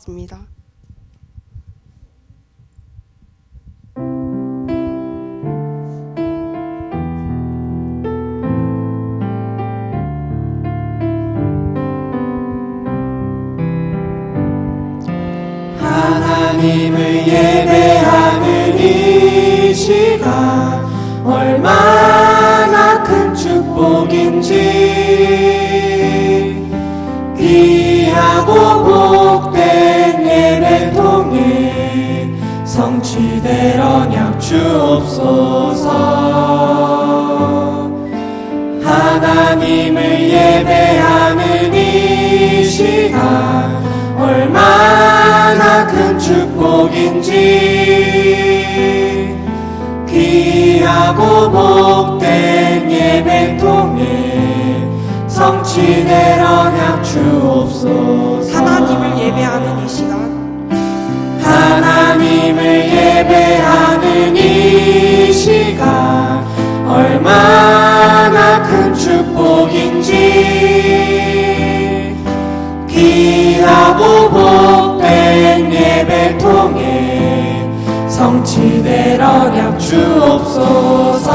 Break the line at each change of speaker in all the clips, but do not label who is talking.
기도하겠습니다.
하나님을 예배하는 이 시간 얼마나 큰 축복인지, 귀하고 복된 예배 통해 성취될 언약 주옵소서. 하나님을 예배하는 이 시간 얼마나 큰 축복인지, 귀하고 복된 예배 통해 성취될 언약 주옵소서.
하나님을 예배하는 이 시간
하나님을 예배하는 이 시간 얼마나 큰 축복인지, 귀하고 복된 예배 통해 성취될 언약 주옵소서.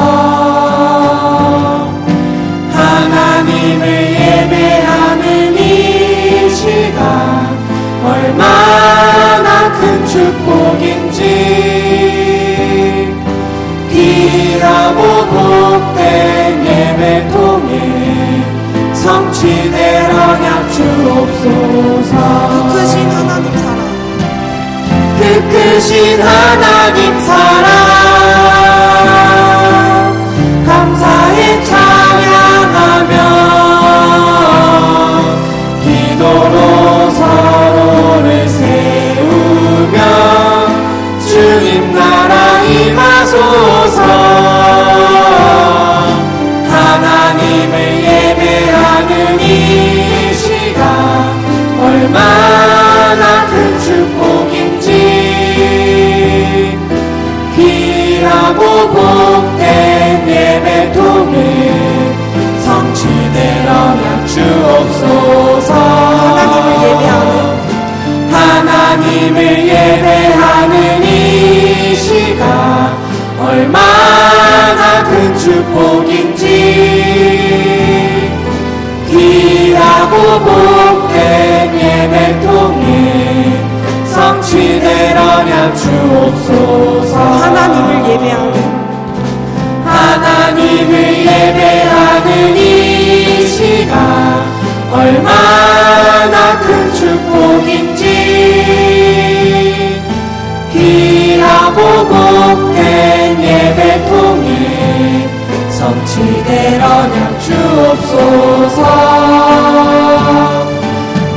하나님을 예배하는 이 시간 얼마나 큰 축복인지, 귀하고 복된 예배 통해 성취될 언약 주옵소서.
그 크신 하나님 사랑,
그 크신 하나님 사랑 감사히 찬양하며 기도로 서로를 세우며 주님 나라 임하소서. 하나님을 예배하는 이 시간 얼마나 큰 축복인지, 귀하고 복된 예배 통해 성취될 언약 주옵소서. 하나님을 예배하는 이 시간 얼마나 큰 축복인지, 귀하고 복된 예배 통해 성취될 언약 주옵소서. 하나님을 예배하는 이 시간 얼마나 큰 축복인지, 귀하고 복된 예배 통해 성취될 언약 주옵소서.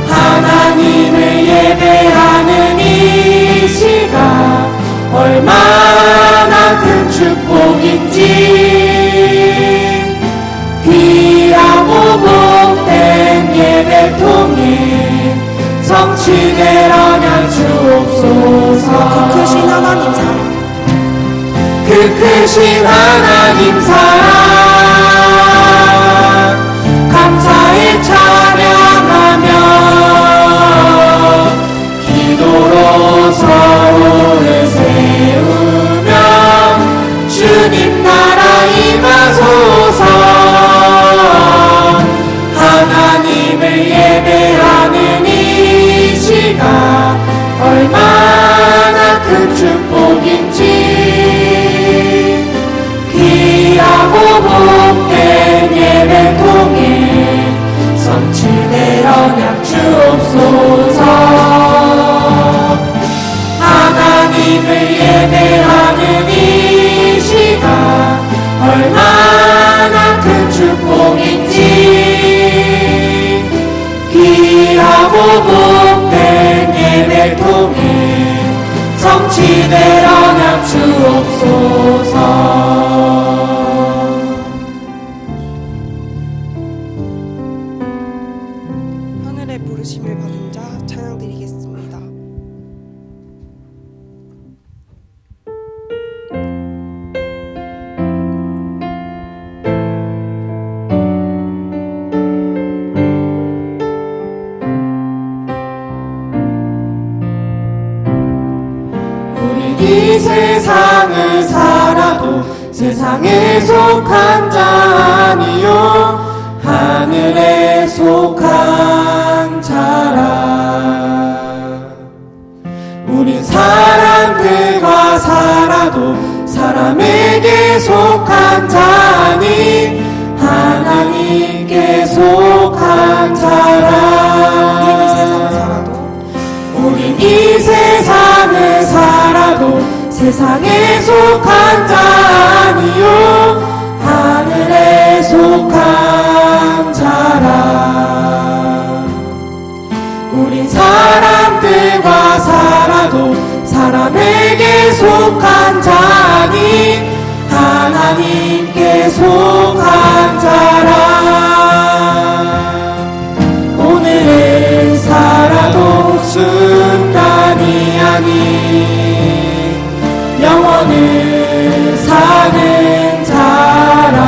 하나님을 예배하는 이 시간 얼마나 큰 축복인지, 귀하고 복된 예배 통해 성취될 언약 주옵소서.
그 크신 하나님 사랑,
그 크신 하나님 사랑 감사히 찬양하며 기도로 서로를 세우며 주님 나라 임하소서. 하나님을 예배하는 이 시간 얼마나 큰 축복인지, 귀하고 복된 예배 통해 성취될 언약 주옵소서. 하나님을 예배하는 이 시간 얼마나 큰 축복인지, 귀하고 복된 예배 통해 성취될 언약 주옵소서. 이 세상을 살아도 세상에 속한 자 아니요 하늘에 속한 자라. 우린 사람들과 살아도 사람에게 속한 자니 하나님께 속한 자라. 우린 이 세상을 살아도 세상에 속한 자 아니요 하늘에 속한 자라. 우린 사람들과 살아도 사람에게 속한 자니 하나님께 속한 자라. 오늘을 살아도 순간이 아닌 영원을 사는 자라.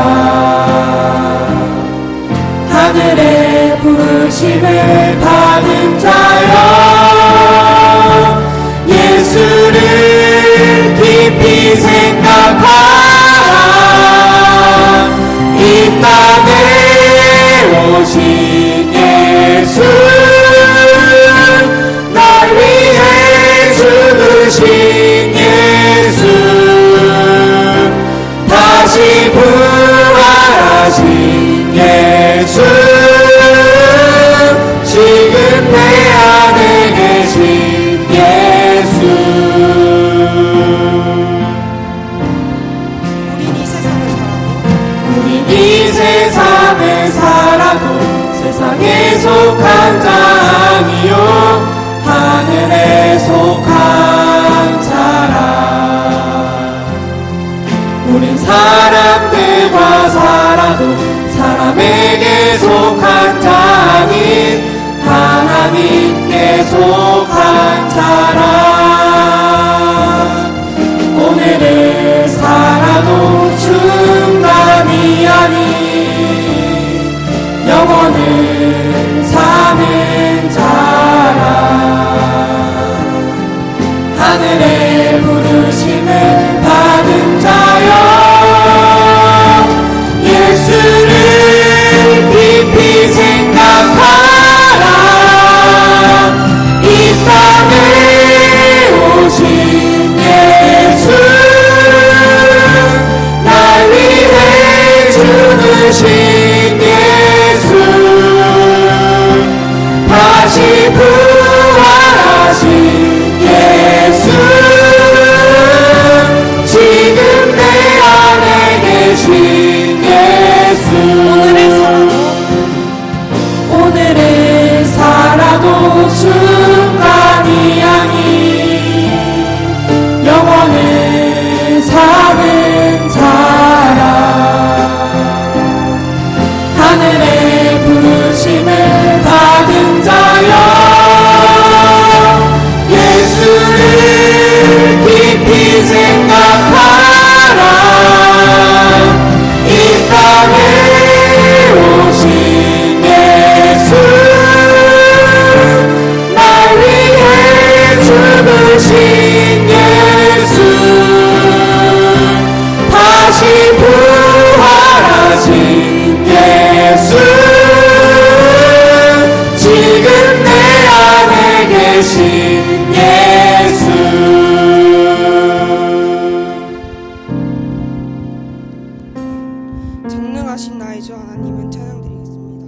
하늘의 부르심을 받은 자여 예수를 깊이 생각하라. 이 땅에 오신 예수 날 위해 죽으신 예수 다시 부활하신 예수 지금 내 안에 계신 예수. 우린 이 세상을 살아도 세상에 속한 자 아니요 하늘에 속한 자라. 우린 사람들과 살아도 사람에게 속한 자니 하나님께 속한 자라. 오늘을 살아도 순간이 아닌 영원을 사는 자라. 하늘의 부르심을 받은 자여 예수를 깊이 생각하라. 이 땅에 오신 예수 날 위해 죽으신 예수 다시 부활하신 예수 지금 내 안에 계신 예수. 오늘을 살아도 순간이 아닌 영원을 사는 자라. 하늘의 부르심을 받은 자여 예수를 깊이 생각하라. 이 땅에 오신 예수 날 위해 죽으신 예수 다시 부활하신 예수 지금 내 안에 계신 예수.
전능하신 나의 주 하나님은 찬양드리겠습니다.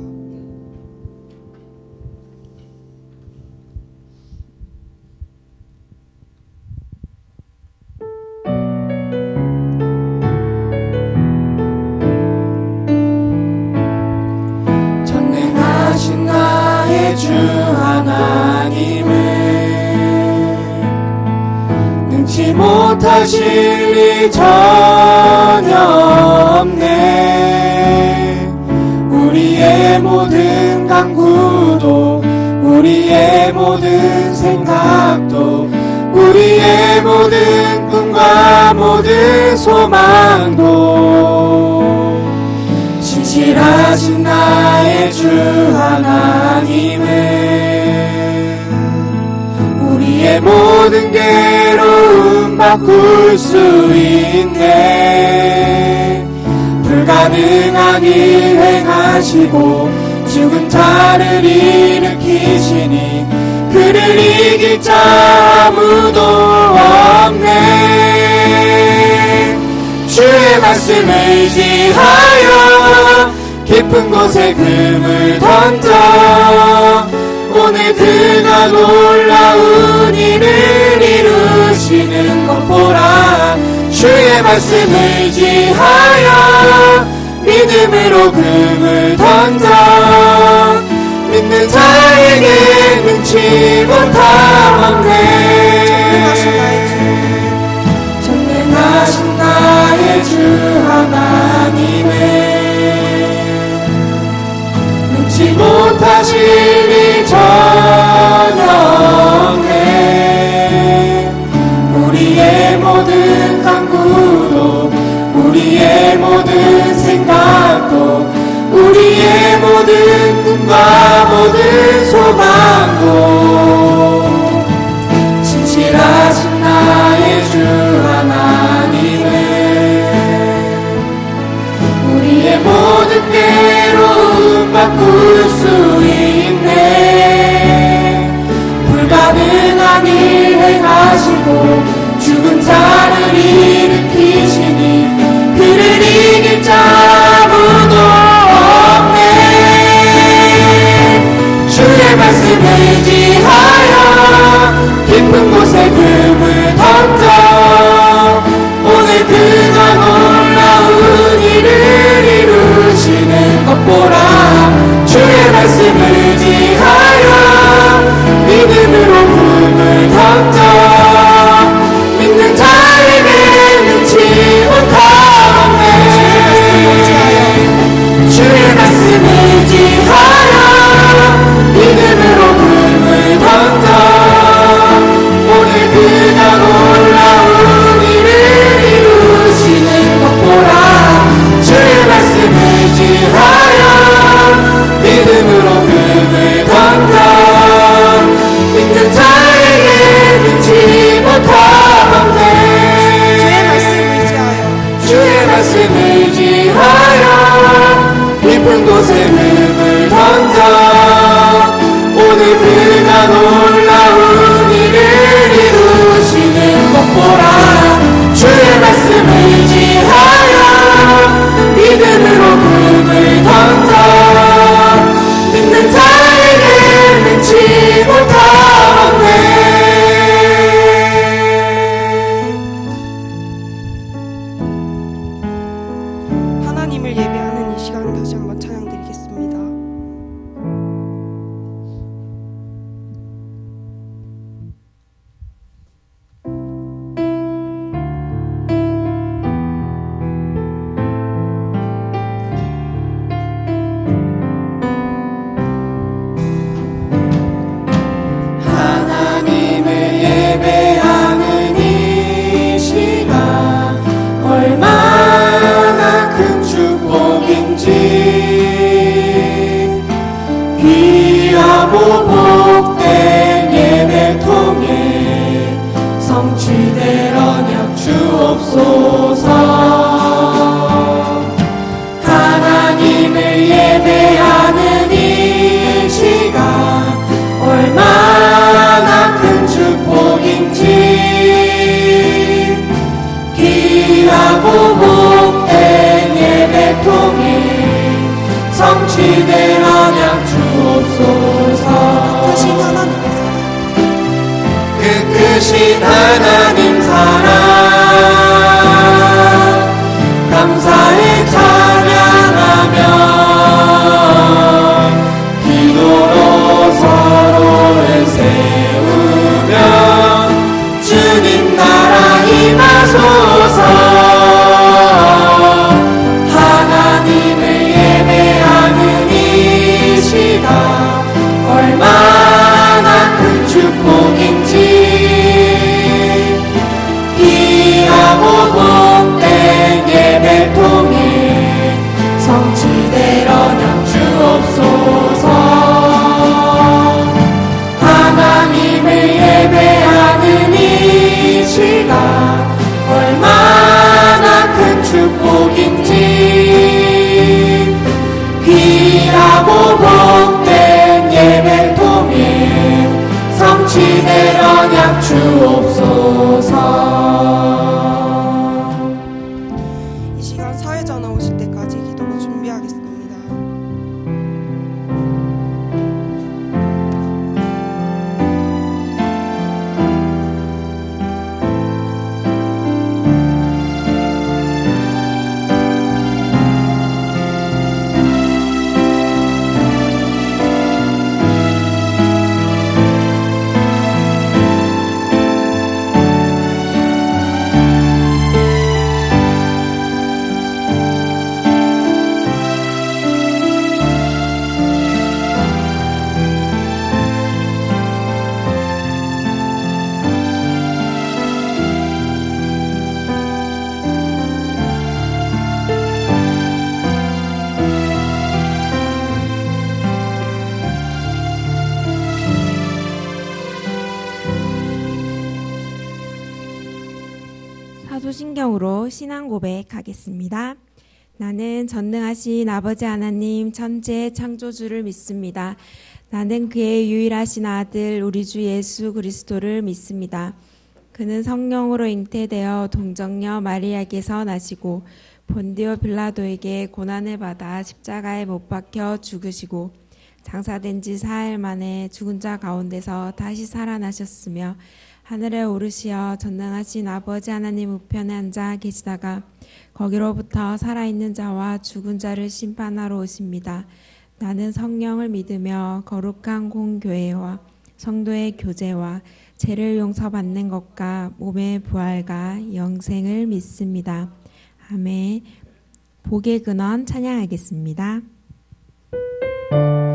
전능하신 나의 주 하나님은 능치 못하실 리 전혀 없네. 우리의 모든 간구도 우리의 모든 생각도 우리의 모든 꿈과 모든 소망도 신실하신 나의 주 하나님은 우리의 모든 괴로움 바꿀 수 있네. 불가능한 일 행하시고 죽은 자를 일으키시니 그를 이길 자 아무도 없네. 주의 말씀을 의지하여 깊은 곳에 금을 던져 오늘 그가 놀라운 일을 이루시는 것 보라. 주의 말씀을 의지하여 믿음으로 금을 던져 믿는 자에게 능치 못함 없네. 전능하신 나의 주 하나님은 능치 못하실 일 전혀 없네. 우리의 모든 간구도 우리의 모든 생각도 우리의 모든 꿈과 모든 소망도 진실하신 나의 주 하나님은 우리의 모든 괴로움 바꿀 수 있네. 불가능한 일 행하시고 죽은 자를 일으키시니 그를 이길 자 아무도 없네. 주의 말씀을 의지하여 깊은 곳에 금을 던져 오늘 그가 놀라운 일을 이루시는 것 보라. 주의 말씀을 의지하여 믿음으로 금을 던져 믿는 자에게 능치 못함 없네. 주의 말씀을 의지하여 믿음으로 금을 던져 오늘 그가 놀라운 일을 이루시는 것 보라. 주의 말씀을 의지하여 믿음으로 금을 던져 믿는 자에게 능치 못함 없네. 주의 말씀을 의지하여 깊은 곳에 금을 던져 오늘 그가 놀라운 일을 이루시는 것 보라. 주의 말씀을 의지하여 믿음으로 금을 던져 믿는 자에게 능치 못함 없네.
하나님을 예배하는 이 시간 다시 한번 찬양드리겠습니다.
하나님을 예배하는 이 시간 얼마나 큰 축복인지 귀하고 복된 예배 통해 성취될 언약 주옵소서. 하나님을 예배하는 이 시간 얼마나 큰 축복인지 귀하고 복된 예배 통해 성취될 언약 주옵소서. 크신 하나님 사랑 감사에 찬양하며 기도로 서로를 세우며 주님 나라 임하소서. 하나님을 예배하는 이 시간 얼마나 큰 축복인지 귀하고 복된 예배 통해 성취될 언약 주옵소서. 하나님을 예배하는 이 시간 연락 주옵소서.
이 시간 사회전화 오실 때까지 기도로 준비하겠습니다.
사도신경으로 신앙 고백하겠습니다. 나는 전능하신 아버지 하나님 천지의 창조주를 믿습니다. 나는 그의 유일하신 아들 우리 주 예수 그리스도를 믿습니다. 그는 성령으로 잉태되어 동정녀 마리아에게서 나시고 본디오 빌라도에게 고난을 받아 십자가에 못 박혀 죽으시고 장사된 지 사흘 만에 죽은 자 가운데서 다시 살아나셨으며 하늘에 오르시어 전능하신 아버지 하나님 우편에 앉아 계시다가 거기로부터 살아있는 자와 죽은 자를 심판하러 오십니다. 나는 성령을 믿으며 거룩한 공교회와 성도의 교제와 죄를 용서받는 것과 몸의 부활과 영생을 믿습니다. 아멘. 복의 근원 찬양하겠습니다.
너를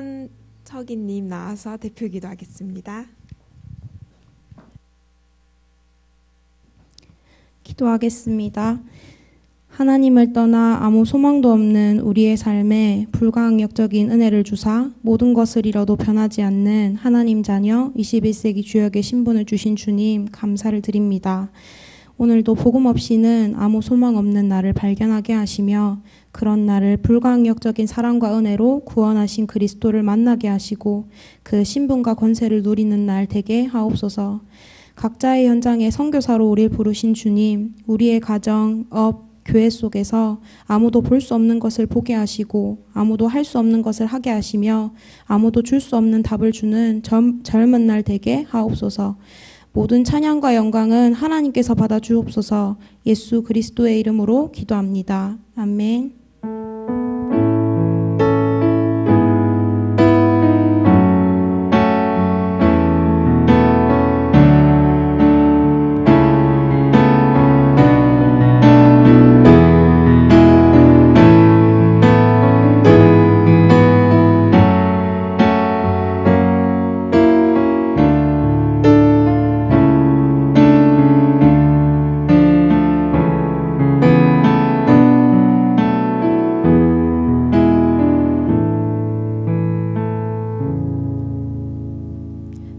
황현석이님 나와서 대표 기도하겠습니다.
기도하겠습니다. 하나님을 떠나 아무 소망도 없는 우리의 삶에 불가항력적인 은혜를 주사 모든 것을 잃어도 변하지 않는 하나님 자녀 21세기 주역의 신분을 주신 주님 감사를 드립니다. 오늘도 복음 없이는 아무 소망 없는 나를 발견하게 하시며 그런 나를 불가항력적인 사랑과 은혜로 구원하신 그리스도를 만나게 하시고 그 신분과 권세를 누리는 날 되게 하옵소서. 각자의 현장에 선교사로 우리를 부르신 주님, 우리의 가정, 업, 교회 속에서 아무도 볼 수 없는 것을 보게 하시고 아무도 할 수 없는 것을 하게 하시며 아무도 줄 수 없는 답을 주는 젊은 날 되게 하옵소서. 모든 찬양과 영광은 하나님께서 받아 주옵소서. 예수 그리스도의 이름으로 기도합니다. 아멘.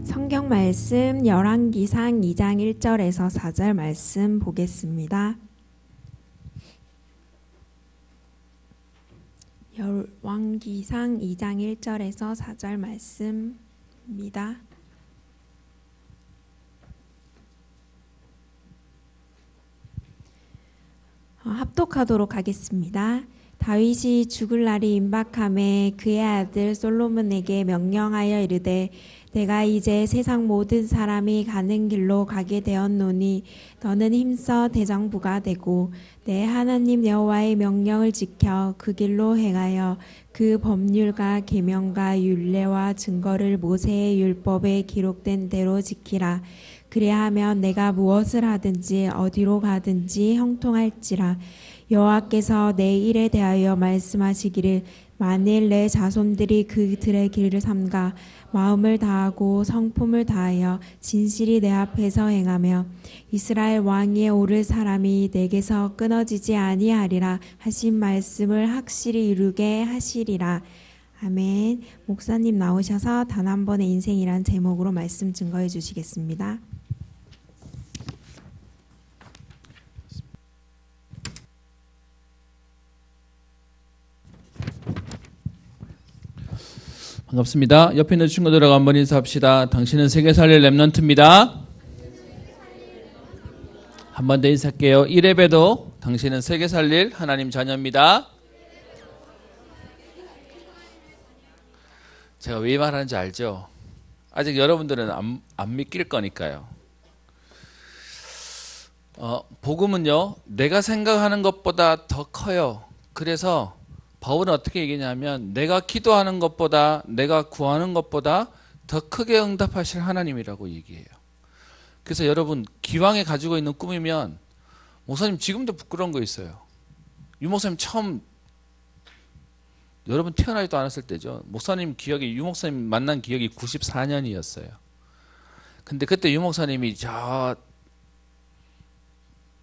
성경 말씀 열왕기상 2장 1절에서 4절 말씀 보겠습니다. 열왕기상 2장 1절에서 4절 말씀입니다. 합독하도록 하겠습니다. 다윗이 죽을 날이 임박함에 그의 아들 솔로몬에게 명령하여 이르되 내가 이제 세상 모든 사람이 가는 길로 가게 되었노니 너는 힘써 대장부가 되고 내 하나님 여호와의 명령을 지켜 그 길로 행하여 그 법률과 계명과 율례와 증거를 모세의 율법에 기록된 대로 지키라. 그리하면 내가 무엇을 하든지 어디로 가든지 형통할지라. 여호와께서 내 일에 대하여 말씀하시기를 만일 내 자손들이 그들의 길을 삼가 마음을 다하고 성품을 다하여 진실이 내 앞에서 행하며 이스라엘 왕위에 오를 사람이 내게서 끊어지지 아니하리라 하신 말씀을 확실히 이루게 하시리라. 아멘. 목사님 나오셔서 단 한 번의 인생이란 제목으로 말씀 증거해 주시겠습니다.
반갑습니다. 옆에 있는 친구들하고 한번 인사합시다. 당신은 세계 살릴 렘넌트입니다. 한 번 더 인사할게요. 이래봬도 당신은 세계 살릴 하나님 자녀입니다. 제가 왜 말하는지 알죠? 아직 여러분들은 안 믿길 거니까요. 복음은요, 내가 생각하는 것보다 더 커요. 그래서 바울은 어떻게 얘기냐면 내가 기도하는 것보다 내가 구하는 것보다 더 크게 응답하실 하나님이라고 얘기해요. 그래서 여러분 기왕에 가지고 있는 꿈이면 목사님 지금도 부끄러운 거 있어요. 유 목사님 처음 여러분 태어나지도 않았을 때죠. 목사님 기억이 유 목사님 만난 기억이 94년이었어요. 근데 그때 유 목사님이 저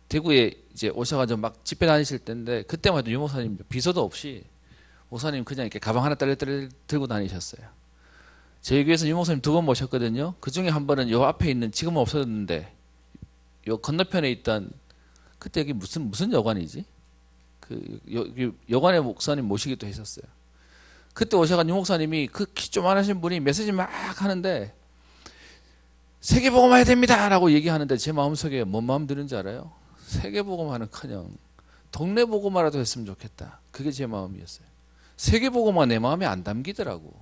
대구에 이제 오셔가지고 막 집회 다니실 때인데 그때만 해도 유 목사님 비서도 없이 목사님 그냥 이렇게 가방 하나 딸딸 들고 다니셨어요. 저희 교회에서 유 목사님 2번 모셨거든요. 그 중에 한 번은 요 앞에 있는 지금은 없어졌는데 요 건너편에 있던 그때 여기 무슨 여관이지? 그 여관의 목사님 모시기도 했었어요. 그때 오셔가지고 유 목사님이 그 키 조만하신 분이 메시지 막 하는데 세계복음화해야 됩니다라고 얘기하는데 제 마음속에 뭔 마음 드는지 알아요? 세계복음화는커녕 동네복음화라도 했으면 좋겠다. 그게 제 마음이었어요. 세계복음화 내 마음에 안 담기더라고.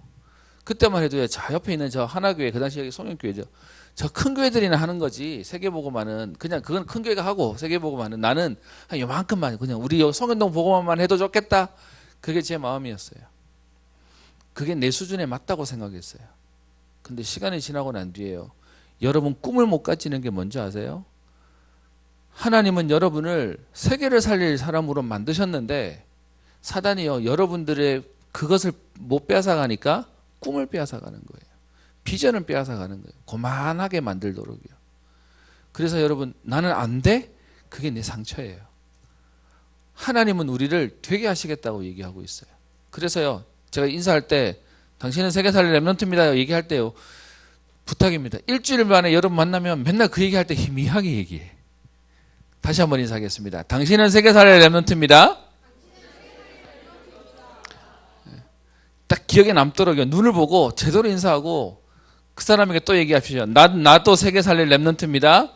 그때만 해도 저 옆에 있는 저 하나교회, 그 당시 여기 송영교회죠. 저 큰 교회들이나 하는 거지. 세계복음화는 그냥 그건 큰 교회가 하고 세계복음화는 나는 한 요만큼만 그냥 우리 송현동 복음화만 해도 좋겠다. 그게 제 마음이었어요. 그게 내 수준에 맞다고 생각했어요. 근데 시간이 지나고 난 뒤에요. 여러분 꿈을 못 가지는 게 뭔지 아세요? 하나님은 여러분을 세계를 살릴 사람으로 만드셨는데 사단이요 여러분들의 그것을 못 빼앗아가니까 꿈을 빼앗아가는 거예요. 비전을 빼앗아가는 거예요. 고만하게 만들도록요. 그래서 여러분 나는 안 돼? 그게 내 상처예요. 하나님은 우리를 되게 하시겠다고 얘기하고 있어요. 그래서요 제가 인사할 때 당신은 세계 살릴 렘넌트입니다 얘기할 때요 부탁입니다. 일주일 만에 여러분 만나면 맨날 그 얘기할 때 희미하게 얘기해. 다시 한번 인사하겠습니다. 당신은 세계 살릴 렘넌트입니다. 딱 기억에 남도록요. 눈을 보고 제대로 인사하고 그 사람에게 또 얘기하십시오. 나도 세계 살릴 렘넌트입니다.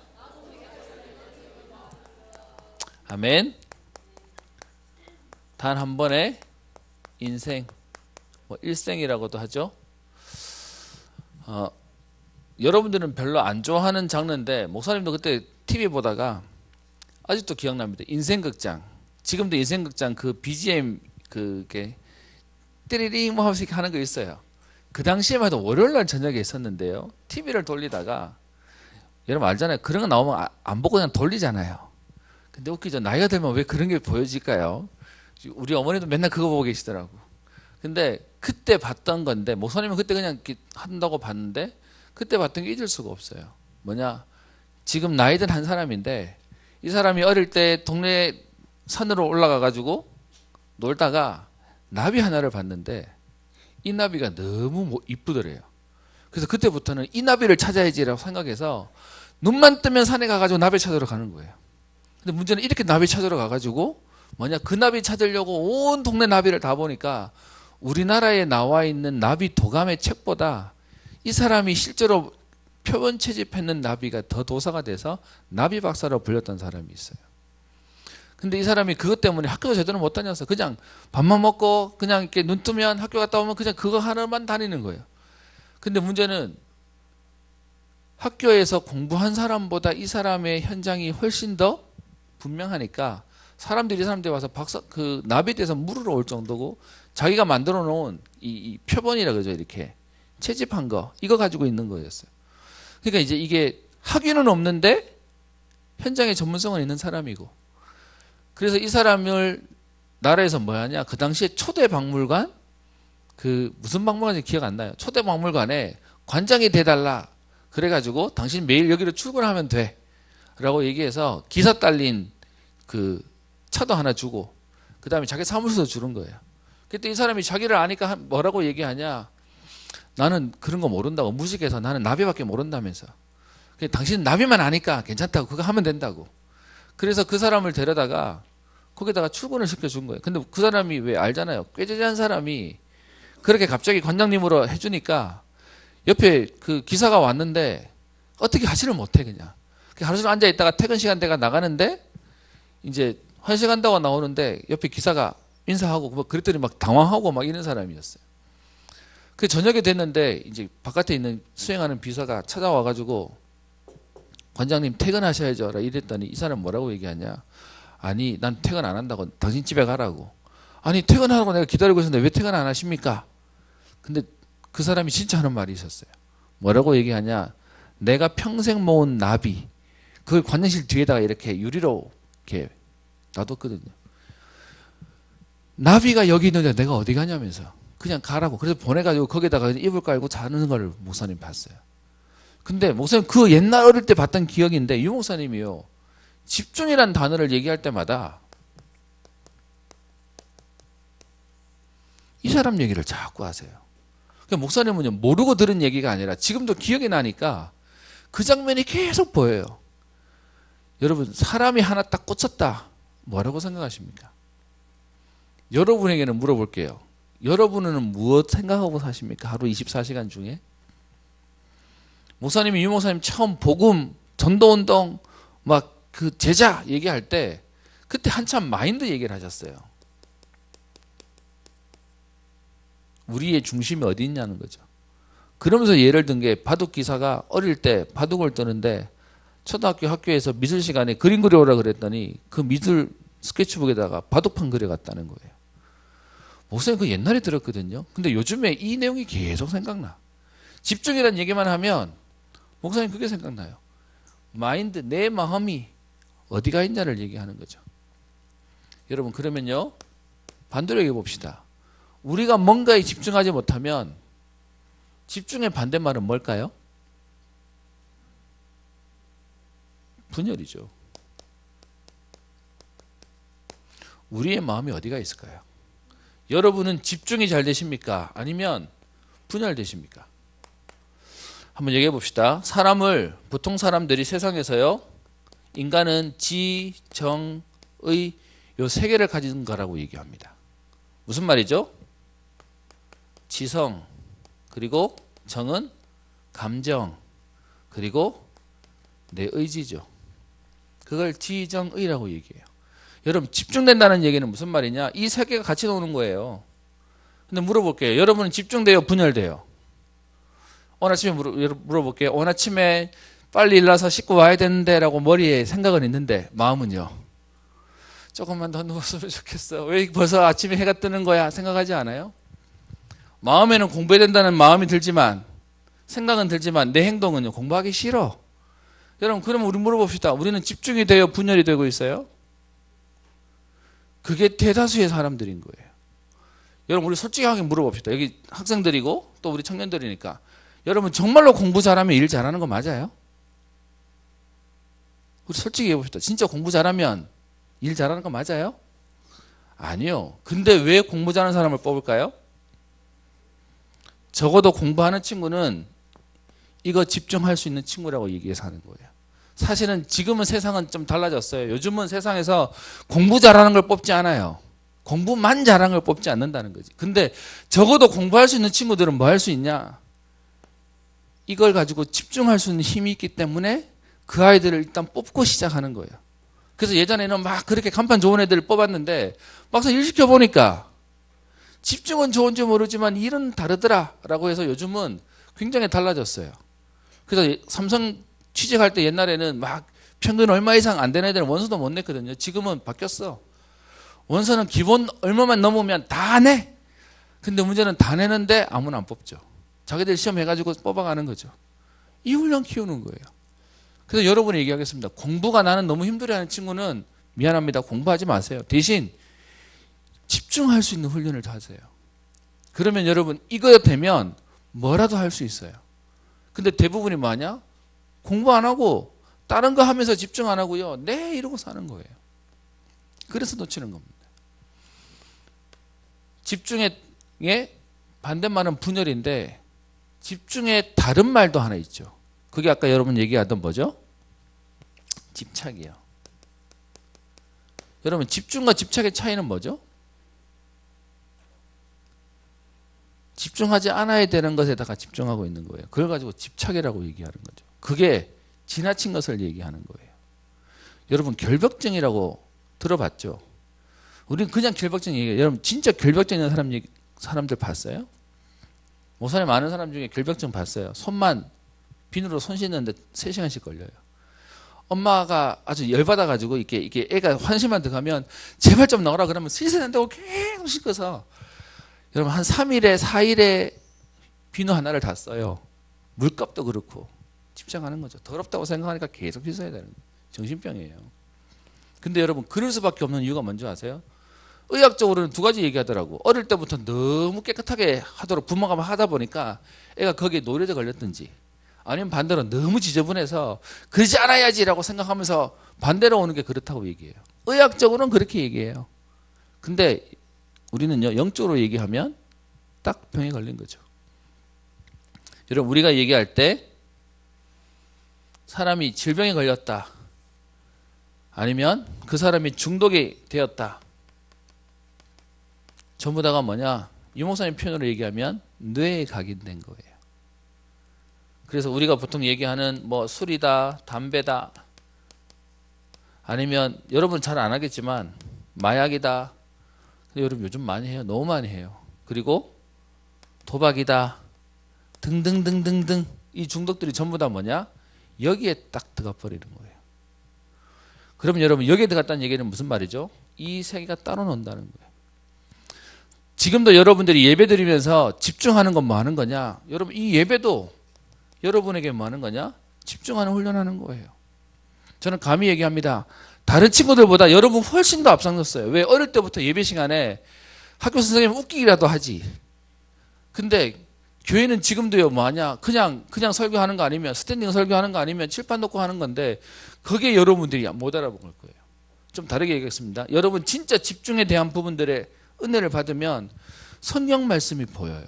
아멘. 단 한 번의 인생, 뭐 일생이라고도 하죠. 여러분들은 별로 안 좋아하는 장르인데 목사님도 그때 TV 보다가 아직도 기억납니다. 인생극장. 지금도 인생극장 그 BGM 그게 띠리링 뭐 하면서 하는 거 있어요. 그 당시에만 해도 월요일날 저녁에 있었는데요. TV를 돌리다가 여러분 알잖아요. 그런 거 나오면 안 보고 그냥 돌리잖아요. 근데 웃기죠. 나이가 들면 왜 그런 게 보여질까요? 우리 어머니도 맨날 그거 보고 계시더라고. 근데 그때 봤던 건데 목사님은 그때 그냥 한다고 봤는데 그때 봤던 게 잊을 수가 없어요. 뭐냐? 지금 나이 든 한 사람인데 이 사람이 어릴 때 동네 산으로 올라가 가지고 놀다가 나비 하나를 봤는데 이 나비가 너무 이쁘더래요. 그래서 그때부터는 이 나비를 찾아야지라고 생각해서 눈만 뜨면 산에 가가지고 나비 찾으러 가는 거예요. 근데 문제는 이렇게 나비 찾으러 가가지고 뭐냐 그 나비 찾으려고 온 동네 나비를 다 보니까 우리나라에 나와 있는 나비 도감의 책보다 이 사람이 실제로 표본 채집했는 나비가 더 도사가 돼서 나비 박사로 불렸던 사람이 있어요. 근데 이 사람이 그것 때문에 학교도 제대로 못 다녀서 그냥 밥만 먹고 그냥 이렇게 눈 뜨면 학교 갔다 오면 그냥 그거 하나만 다니는 거예요. 근데 문제는 학교에서 공부한 사람보다 이 사람의 현장이 훨씬 더 분명하니까 사람들이 이 사람들이 와서 그 나비에 대해서 물으러 올 정도고 자기가 만들어 놓은 이 표본이라 그러죠. 이렇게 채집한 거 이거 가지고 있는 거였어요. 그러니까 이제 이게 학위는 없는데 현장에 전문성은 있는 사람이고 그래서 이 사람을 나라에서 뭐 하냐 그 당시에 초대 박물관 그 무슨 박물관인지 기억 안 나요. 초대 박물관에 관장이 돼달라 그래가지고 당신 매일 여기로 출근하면 돼 라고 얘기해서 기사 딸린 그 차도 하나 주고 그 다음에 자기 사무실도 주는 거예요. 그때 이 사람이 자기를 아니까 뭐라고 얘기하냐 나는 그런 거 모른다고 무식해서 나는 나비밖에 모른다면서 당신은 나비만 아니까 괜찮다고 그거 하면 된다고 그래서 그 사람을 데려다가 거기다가 출근을 시켜준 거예요. 근데 그 사람이 왜 알잖아요. 꾀죄죄한 사람이 그렇게 갑자기 관장님으로 해주니까 옆에 그 기사가 왔는데 어떻게 하지를 못해 그냥 하루 종일 앉아있다가 퇴근 시간 돼가 나가는데 이제 화장실 간다고 나오는데 옆에 기사가 인사하고 뭐 그랬더니 막 당황하고 막 이런 사람이었어요. 그 저녁에 됐는데 이제 바깥에 있는 수행하는 비서가 찾아와가지고 관장님 퇴근하셔야죠 이랬더니 이 사람 뭐라고 얘기하냐 아니 난 퇴근 안 한다고 당신 집에 가라고 아니 퇴근하라고 내가 기다리고 있었는데 왜 퇴근 안 하십니까? 근데 그 사람이 진짜 하는 말이 있었어요. 뭐라고 얘기하냐 내가 평생 모은 나비 그걸 관장실 뒤에다가 이렇게 유리로 이렇게 놔뒀거든요. 나비가 여기 있는데 내가 어디 가냐면서 그냥 가라고 그래서 보내가지고 거기다가 이불 깔고 자는 걸 목사님 봤어요. 근데 목사님 그 옛날 어릴 때 봤던 기억인데 유 목사님이요 집중이라는 단어를 얘기할 때마다 이 사람 얘기를 자꾸 하세요. 그러니까 목사님은요 모르고 들은 얘기가 아니라 지금도 기억이 나니까 그 장면이 계속 보여요. 여러분 사람이 하나 딱 꽂혔다 뭐라고 생각하십니까? 여러분에게는 물어볼게요. 여러분은 무엇 생각하고 사십니까? 하루 24시간 중에 목사님이 유 목사님 처음 복음 전도운동 막 그 제자 얘기할 때 그때 한참 마인드 얘기를 하셨어요. 우리의 중심이 어디 있냐는 거죠. 그러면서 예를 든 게 바둑 기사가 어릴 때 바둑을 뜨는데 초등학교 학교에서 미술 시간에 그림 그려오라 그랬더니 그 미술 스케치북에다가 바둑판 그려갔다는 거예요. 목사님 그 옛날에 들었거든요. 근데 요즘에 이 내용이 계속 생각나. 집중이라는 얘기만 하면 목사님 그게 생각나요. 마인드 내 마음이 어디가 있냐를 얘기하는 거죠. 여러분 그러면요 반대로 얘기해 봅시다. 우리가 뭔가에 집중하지 못하면 집중의 반대말은 뭘까요? 분열이죠. 우리의 마음이 어디가 있을까요? 여러분은 집중이 잘 되십니까? 아니면 분열되십니까? 한번 얘기해 봅시다. 보통 사람들이 세상에서요, 인간은 지, 정, 의 요 세 개를 가진 거라고 얘기합니다. 무슨 말이죠? 지성, 그리고 정은 감정, 그리고 내 의지죠. 그걸 지정의라고 얘기해요. 여러분, 집중된다는 얘기는 무슨 말이냐? 이 세 개가 같이 노는 거예요. 근데 물어볼게요. 여러분은 집중돼요? 분열돼요? 오늘 아침에 물어볼게요. 오늘 아침에 빨리 일어나서 씻고 와야 되는데 라고 머리에 생각은 있는데 마음은요? 조금만 더 누웠으면 좋겠어. 왜 벌써 아침에 해가 뜨는 거야? 생각하지 않아요? 마음에는 공부해야 된다는 마음이 들지만, 생각은 들지만 내 행동은요, 공부하기 싫어. 여러분, 그러면 우리 물어봅시다. 우리는 집중이 돼요? 분열이 되고 있어요? 그게 대다수의 사람들인 거예요. 여러분, 우리 솔직하게 물어봅시다. 여기 학생들이고 또 우리 청년들이니까. 여러분, 정말로 공부 잘하면 일 잘하는 거 맞아요? 우리 솔직히 해봅시다. 진짜 공부 잘하면 일 잘하는 거 맞아요? 아니요. 근데 왜 공부 잘하는 사람을 뽑을까요? 적어도 공부하는 친구는 이거 집중할 수 있는 친구라고 얘기해서 하는 거예요. 사실은 지금은 세상은 좀 달라졌어요. 요즘은 세상에서 공부 잘하는 걸 뽑지 않아요. 공부만 잘하는 걸 뽑지 않는다는 거지. 근데 적어도 공부할 수 있는 친구들은 뭐 할 수 있냐? 이걸 가지고 집중할 수 있는 힘이 있기 때문에 그 아이들을 일단 뽑고 시작하는 거예요. 그래서 예전에는 막 그렇게 간판 좋은 애들을 뽑았는데 막상 일 시켜보니까 집중은 좋은지 모르지만 일은 다르더라 라고 해서 요즘은 굉장히 달라졌어요. 그래서 삼성 취직할 때 옛날에는 막 평균 얼마 이상 안 되는 애들은 원서도 못 냈거든요. 지금은 바뀌었어. 원서는 기본 얼마만 넘으면 다 내. 근데 문제는 다 내는데 아무나 안 뽑죠. 자기들 시험 해가지고 뽑아가는 거죠. 이 훈련 키우는 거예요. 그래서 여러분이 얘기하겠습니다. 공부가 나는 너무 힘들어하는 친구는 미안합니다. 공부하지 마세요. 대신 집중할 수 있는 훈련을 하세요. 그러면 여러분 이거 되면 뭐라도 할 수 있어요. 근데 대부분이 뭐하냐? 공부 안 하고 다른 거 하면서 집중 안 하고요. 네 이러고 사는 거예요. 그래서 놓치는 겁니다. 집중의 반대말은 분열인데 집중의 다른 말도 하나 있죠. 그게 아까 여러분 얘기하던 뭐죠? 집착이요. 여러분 집중과 집착의 차이는 뭐죠? 집중하지 않아야 되는 것에다가 집중하고 있는 거예요. 그걸 가지고 집착이라고 얘기하는 거죠. 그게 지나친 것을 얘기하는 거예요. 여러분 결벽증이라고 들어봤죠? 우리는 그냥 결벽증 얘기해요. 여러분 진짜 결벽증 있는 사람들 봤어요? 모산에 많은 사람 중에 결벽증 봤어요. 손만 비누로 손 씻는데 3시간씩 걸려요. 엄마가 아주 열받아가지고 이게 애가 환심만 들어가면 제발 좀 나오라 그러면 씻어야 된다고 계속 씻어서 여러분 한 3일에 4일에 비누 하나를 다 써요. 물값도 그렇고 집착하는 거죠. 더럽다고 생각하니까 계속 씻어야 되는 거예요. 정신병이에요. 근데 여러분 그럴 수밖에 없는 이유가 뭔지 아세요? 의학적으로는 2가지 얘기하더라고. 어릴 때부터 너무 깨끗하게 하도록 부모가 하다 보니까 애가 거기에 노려져 걸렸든지 아니면 반대로 너무 지저분해서 그러지 않아야지라고 생각하면서 반대로 오는 게 그렇다고 얘기해요. 의학적으로는 그렇게 얘기해요. 근데 우리는요 영적으로 얘기하면 딱 병에 걸린 거죠. 여러분 우리가 얘기할 때 사람이 질병에 걸렸다 아니면 그 사람이 중독이 되었다 전부 다가 뭐냐? 유 목사님 표현으로 얘기하면 뇌에 각인된 거예요. 그래서 우리가 보통 얘기하는 뭐 술이다, 담배다, 아니면 여러분 잘 안 하겠지만 마약이다. 근데 여러분 요즘 많이 해요. 너무 많이 해요. 그리고 도박이다. 등등등등등 이 중독들이 전부 다 뭐냐? 여기에 딱 들어가 버리는 거예요. 그러면 여러분 여기에 들어갔다는 얘기는 무슨 말이죠? 이 세 개가 따로 논다는 거예요. 지금도 여러분들이 예배 드리면서 집중하는 건 뭐 하는 거냐? 여러분 이 예배도 여러분에게 뭐 하는 거냐? 집중하는 훈련하는 거예요. 저는 감히 얘기합니다. 다른 친구들보다 여러분 훨씬 더 앞장섰어요. 왜? 어릴 때부터 예배 시간에 학교 선생님 웃기기라도 하지. 근데 교회는 지금도요, 뭐하냐? 그냥 설교하는 거 아니면, 스탠딩 설교하는 거 아니면 칠판 놓고 하는 건데, 그게 여러분들이 못 알아본 걸 거예요. 좀 다르게 얘기하겠습니다. 여러분 진짜 집중에 대한 부분들의 은혜를 받으면 성경 말씀이 보여요.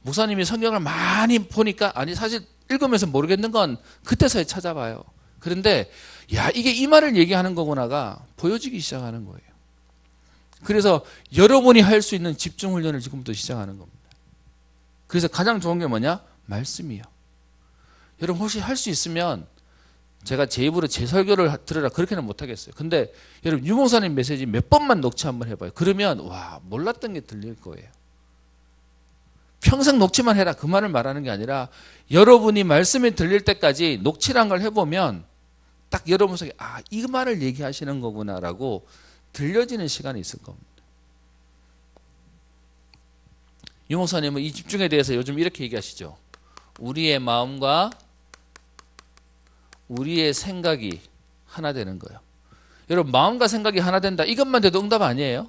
목사님이 성경을 많이 보니까, 아니, 사실 읽으면서 모르겠는 건 그때서야 찾아봐요. 그런데, 야, 이게 이 말을 얘기하는 거구나가 보여지기 시작하는 거예요. 그래서 여러분이 할 수 있는 집중 훈련을 지금부터 시작하는 겁니다. 그래서 가장 좋은 게 뭐냐? 말씀이요. 여러분 혹시 할 수 있으면 제가 제 입으로 제 설교를 들으라 그렇게는 못하겠어요. 근데 여러분 유목사님 메시지 몇 번만 녹취 한번 해봐요. 그러면 와, 몰랐던 게 들릴 거예요. 평생 녹취만 해라 그 말을 말하는 게 아니라 여러분이 말씀이 들릴 때까지 녹취를 한 걸 해보면 딱 여러분 속에 아, 이 말을 얘기하시는 거구나라고 들려지는 시간이 있을 겁니다. 유 목사님은 이 집중에 대해서 요즘 이렇게 얘기하시죠. 우리의 마음과 우리의 생각이 하나 되는 거예요. 여러분 마음과 생각이 하나 된다 이것만 돼도 응답 아니에요?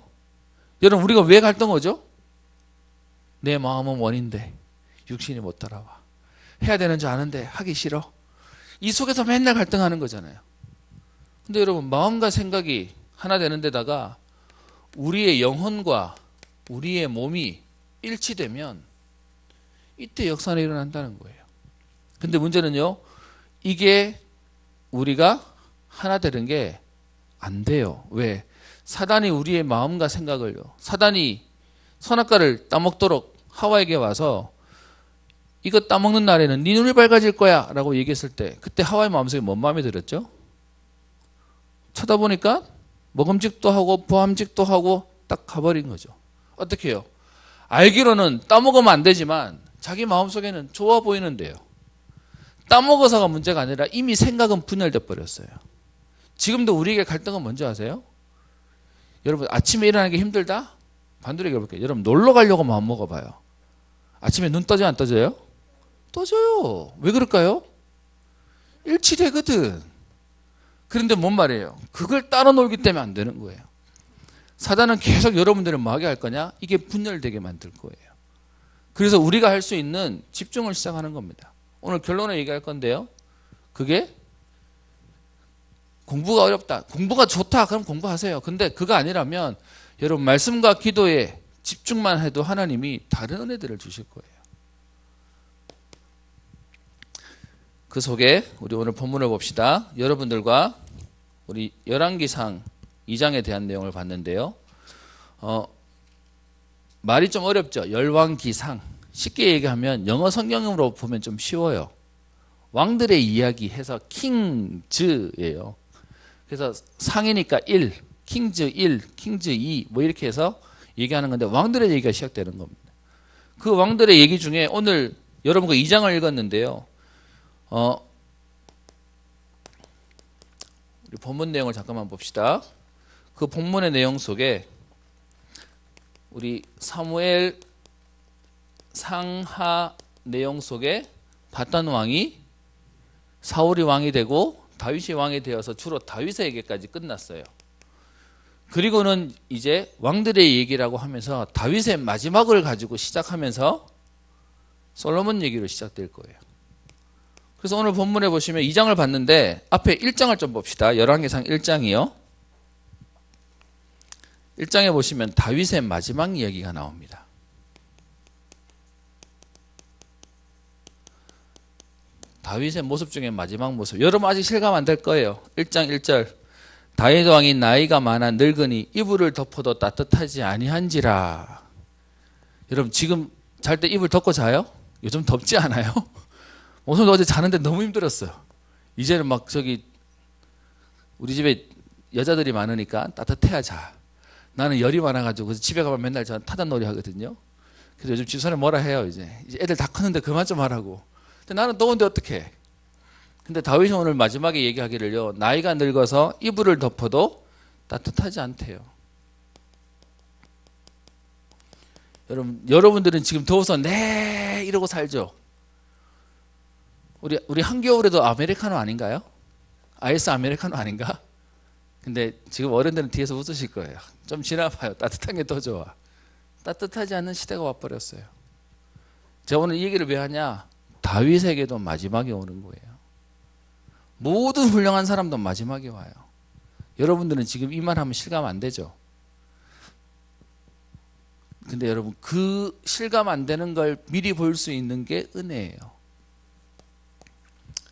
여러분 우리가 왜 갈등하죠? 내 마음은 원인데 육신이 못 따라와. 해야 되는 줄 아는데 하기 싫어. 이 속에서 맨날 갈등하는 거잖아요. 근데 여러분 마음과 생각이 하나 되는 데다가 우리의 영혼과 우리의 몸이 일치되면 이때 역사는 일어난다는 거예요. 근데 문제는요, 이게 우리가 하나 되는 게 안 돼요. 왜? 사단이 우리의 마음과 생각을요, 사단이 선악과를 따먹도록 하와에게 와서 이거 따먹는 날에는 네 눈이 밝아질 거야 라고 얘기했을 때 그때 하와의 마음속에 뭔 마음이 들었죠? 쳐다보니까 먹음직도 하고 보암직도 하고 딱 가버린 거죠. 어떻게 해요? 알기로는 따먹으면 안 되지만 자기 마음속에는 좋아 보이는데요. 따먹어서가 문제가 아니라 이미 생각은 분열돼 버렸어요. 지금도 우리에게 갈등은 뭔지 아세요? 여러분 아침에 일어나는 게 힘들다? 반대로 얘기해볼게요. 여러분 놀러 가려고 마음 먹어봐요. 아침에 눈 떠져요 안 떠져요? 떠져요. 왜 그럴까요? 일치되거든. 그런데 뭔 말이에요? 그걸 따로 놀기 때문에 안 되는 거예요. 사단은 계속 여러분들을 뭐 하게 할 거냐? 이게 분열되게 만들 거예요. 그래서 우리가 할 수 있는 집중을 시작하는 겁니다. 오늘 결론을 얘기할 건데요. 그게 공부가 어렵다. 공부가 좋다. 그럼 공부하세요. 근데 그거 아니라면 여러분 말씀과 기도에 집중만 해도 하나님이 다른 은혜들을 주실 거예요. 그 속에 우리 오늘 본문을 봅시다. 여러분들과 우리 열왕기상 2장에 대한 내용을 봤는데요. 말이 좀 어렵죠. 열왕기상. 쉽게 얘기하면 영어 성경으로 보면 좀 쉬워요. 왕들의 이야기 해서 킹즈예요. 그래서 상이니까 1, 킹즈 1, 킹즈 2 뭐 이렇게 해서 얘기하는 건데 왕들의 얘기가 시작되는 겁니다. 그 왕들의 얘기 중에 오늘 여러분과 2장을 읽었는데요. 우리 본문 내용을 잠깐만 봅시다. 그 본문의 내용 속에 우리 사무엘 상하 내용 속에 바단 왕이 사울이 왕이 되고 다윗이 왕이 되어서 주로 다윗에게까지 끝났어요. 그리고는 이제 왕들의 얘기라고 하면서 다윗의 마지막을 가지고 시작하면서 솔로몬 얘기로 시작될 거예요. 그래서 오늘 본문에 보시면 2장을 봤는데 앞에 1장을 좀 봅시다. 열왕기상 1장이요. 1장에 보시면 다윗의 마지막 이야기가 나옵니다. 다윗의 모습 중에 마지막 모습. 여러분 아직 실감 안 될 거예요. 1장 1절. 다윗 왕이 나이가 많아 늙으니 이불을 덮어도 따뜻하지 아니한지라. 여러분 지금 잘 때 이불 덮고 자요? 요즘 덥지 않아요? 오늘 어제 자는데 너무 힘들었어요. 이제는 막 저기 우리 집에 여자들이 많으니까 따뜻해야 자. 나는 열이 많아가지고 그래서 집에 가면 맨날 저 타잔놀이 하거든요. 그래서 요즘 집사람이 뭐라 해요. 이제 애들 다 컸는데 그만 좀 하라고. 근데 나는 더운데 어떡해. 근데 다윗이 오늘 마지막에 얘기하기를요. 나이가 늙어서 이불을 덮어도 따뜻하지 않대요. 여러분들은 지금 더워서 네 이러고 살죠. 우리 한겨울에도 아메리카노 아닌가요? 아이스 아메리카노 아닌가? 근데 지금 어른들은 뒤에서 웃으실 거예요. 좀 지나봐요. 따뜻한 게 더 좋아. 따뜻하지 않은 시대가 와버렸어요. 제가 오늘 이 얘기를 왜 하냐? 다윗에게도 마지막에 오는 거예요. 모든 훌륭한 사람도 마지막에 와요. 여러분들은 지금 이 말 하면 실감 안 되죠? 근데 여러분, 그 실감 안 되는 걸 미리 볼 수 있는 게 은혜예요.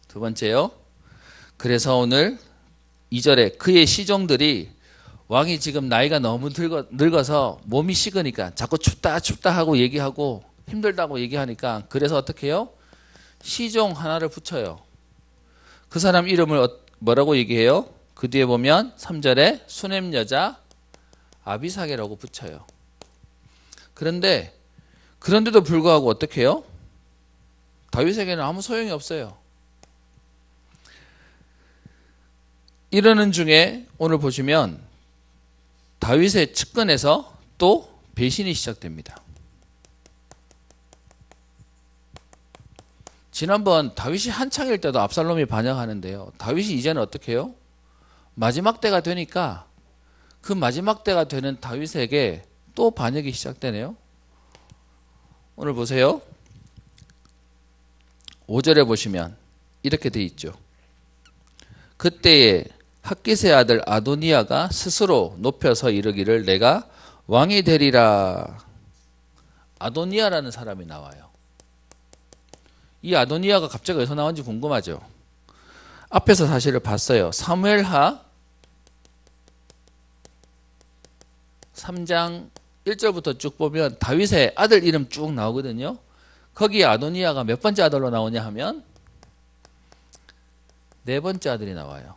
두 번째요. 그래서 오늘 2절에 그의 시종들이 왕이 지금 나이가 너무 늙어서 몸이 식으니까 자꾸 춥다 하고 얘기하고 힘들다고 얘기하니까 그래서 어떻게 해요? 시종 하나를 붙여요. 그 사람 이름을 뭐라고 얘기해요? 그 뒤에 보면 3절에 수넴 여자 아비삭이라고 붙여요. 그런데도 불구하고 어떻게 해요? 다윗에게는 아무 소용이 없어요. 이러는 중에 오늘 보시면 다윗의 측근에서 또 배신이 시작됩니다. 지난번 다윗이 한창일 때도 압살롬이 반역하는데요. 다윗이 이제는 어떻게 해요? 마지막 때가 되니까 그 마지막 때가 되는 다윗에게 또 반역이 시작되네요. 오늘 보세요. 5절에 보시면 이렇게 돼 있죠. 그때에 핫깃의 아들 아도니아가 스스로 높여서 이르기를 내가 왕이 되리라. 아도니아라는 사람이 나와요. 이 아도니아가 갑자기 어디서 나온지 궁금하죠? 앞에서 사실을 봤어요. 사무엘하 3장 1절부터 쭉 보면 다윗의 아들 이름 쭉 나오거든요. 거기에 아도니아가 몇 번째 아들로 나오냐 하면 네 번째 아들이 나와요.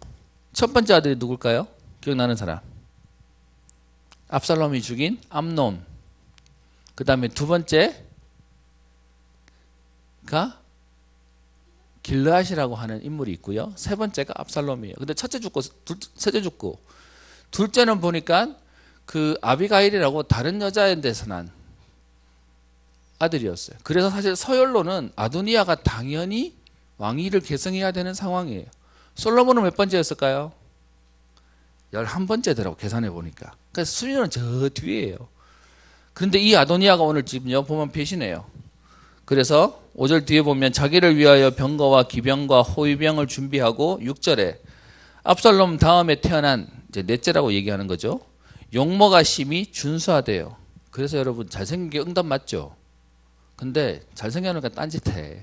첫 번째 아들이 누굴까요? 기억나는 사람? 압살롬이 죽인 암논. 그 다음에 두 번째가 길르앗이라고 하는 인물이 있고요. 세 번째가 압살롬이에요. 근데 셋째 죽고 둘째는 보니까 그 아비가일이라고 다른 여자인데서 난 아들이었어요. 그래서 사실 서열로는 아도니아가 당연히 왕위를 계승해야 되는 상황이에요. 솔로몬은 몇 번째였을까요? 11번째더라고 계산해 보니까. 그래서 순위는 저 뒤에요. 그런데 이 아도니아가 오늘 지금요 보면 배신해요. 그래서 5절 뒤에 보면 자기를 위하여 병거와 기병과 호위병을 준비하고 6절에 압살롬 다음에 태어난 이제 넷째라고 얘기하는 거죠. 용모가 심히 준수하대요. 그래서 여러분 잘생긴 게 응답 맞죠? 근데 잘생겨놓으니까 딴짓해.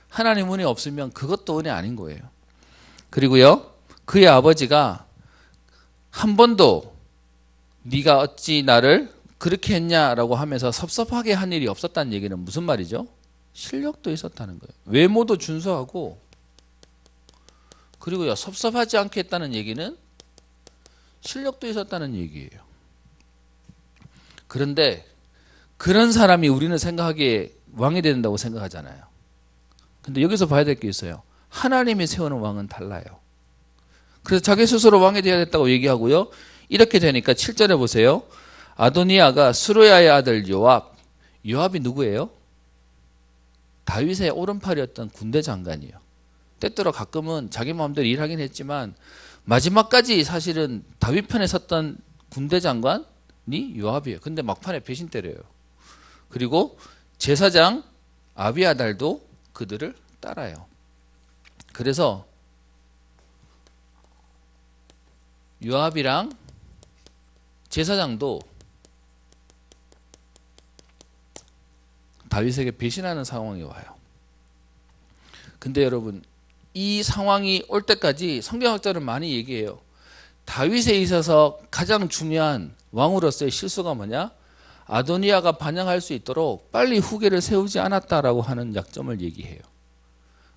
하나님 은혜 없으면 그것도 은혜 아닌 거예요. 그리고요 그의 아버지가 한 번도 네가 어찌 나를 그렇게 했냐라고 하면서 섭섭하게 한 일이 없었다는 얘기는 무슨 말이죠? 실력도 있었다는 거예요. 외모도 준수하고 그리고요 섭섭하지 않게 했다는 얘기는 실력도 있었다는 얘기예요. 그런데 그런 사람이 우리는 생각하기에 왕이 된다고 생각하잖아요. 근데 여기서 봐야 될 게 있어요. 하나님이 세우는 왕은 달라요. 그래서 자기 스스로 왕이 되어야 됐다고 얘기하고요. 이렇게 되니까 7절에 보세요. 아도니아가 스루야의 아들 요압이 누구예요? 다윗의 오른팔이었던 군대 장관이에요. 때때로 가끔은 자기 마음대로 일하긴 했지만 마지막까지 사실은 다윗 편에 섰던 군대 장관이 요압이에요. 근데 막판에 배신 때려요. 그리고 제사장 아비아달도 그들을 따라요. 그래서 요압이랑 제사장도 다윗에게 배신하는 상황이 와요. 근데 여러분 이 상황이 올 때까지 성경학자는 많이 얘기해요. 다윗에 있어서 가장 중요한 왕으로서의 실수가 뭐냐? 아도니아가 반영할 수 있도록 빨리 후계를 세우지 않았다라고 하는 약점을 얘기해요.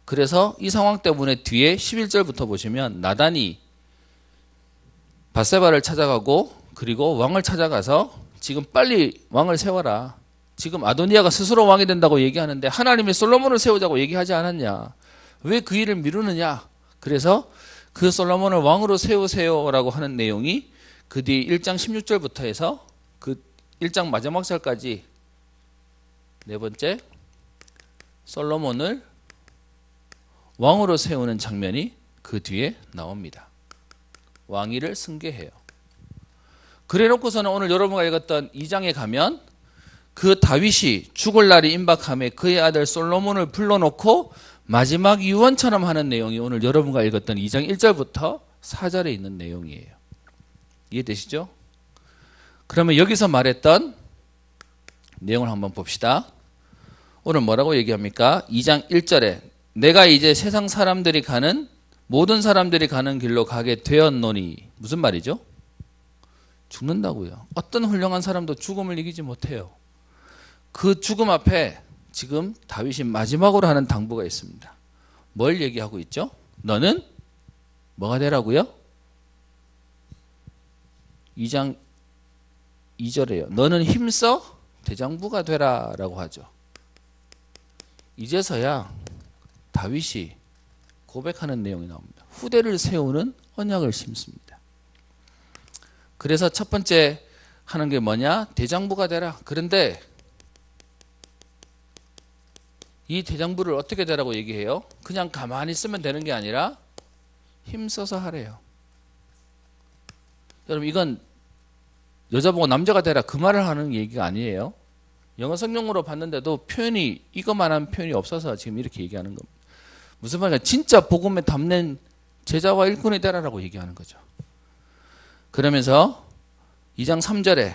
그래서 이 상황 때문에 뒤에 11절부터 보시면 나단이 밧세바를 찾아가고 그리고 왕을 찾아가서 지금 빨리 왕을 세워라. 지금 아도니아가 스스로 왕이 된다고 얘기하는데 하나님이 솔로몬을 세우자고 얘기하지 않았냐. 왜 그 일을 미루느냐. 그래서 그 솔로몬을 왕으로 세우세요라고 하는 내용이 그 뒤 1장 16절부터 해서 그 1장 마지막 절까지 네 번째 솔로몬을 왕으로 세우는 장면이 그 뒤에 나옵니다. 왕위를 승계해요. 그래 놓고서는 오늘 여러분가 읽었던 2장에 가면 그 다윗이 죽을 날이 임박함에 그의 아들 솔로몬을 불러놓고 마지막 유언처럼 하는 내용이 오늘 여러분과 읽었던 2장 1절부터 4절에 있는 내용이에요. 이해되시죠? 그러면 여기서 말했던 내용을 한번 봅시다. 오늘 뭐라고 얘기합니까? 2장 1절에 내가 이제 세상 사람들이 가는 모든 사람들이 가는 길로 가게 되었노니 무슨 말이죠? 죽는다고요. 어떤 훌륭한 사람도 죽음을 이기지 못해요. 그 죽음 앞에 지금 다윗이 마지막으로 하는 당부가 있습니다. 뭘 얘기하고 있죠? 너는 뭐가 되라고요? 2장 2절에요. 너는 힘써 대장부가 되라 라고 하죠. 이제서야 다윗이 고백하는 내용이 나옵니다. 후대를 세우는 언약을 심습니다. 그래서 첫 번째 하는 게 뭐냐? 대장부가 되라. 그런데 이 대장부를 어떻게 되라고 얘기해요? 그냥 가만히 있으면 되는 게 아니라 힘써서 하래요. 여러분 이건 여자 보고 남자가 되라 그 말을 하는 얘기가 아니에요. 영어 성경으로 봤는데도 표현이 이것만한 표현이 없어서 지금 이렇게 얘기하는 겁니다. 무슨 말이냐? 진짜 복음에 담는 제자와 일꾼이 되라라고 얘기하는 거죠. 그러면서 2장 3절에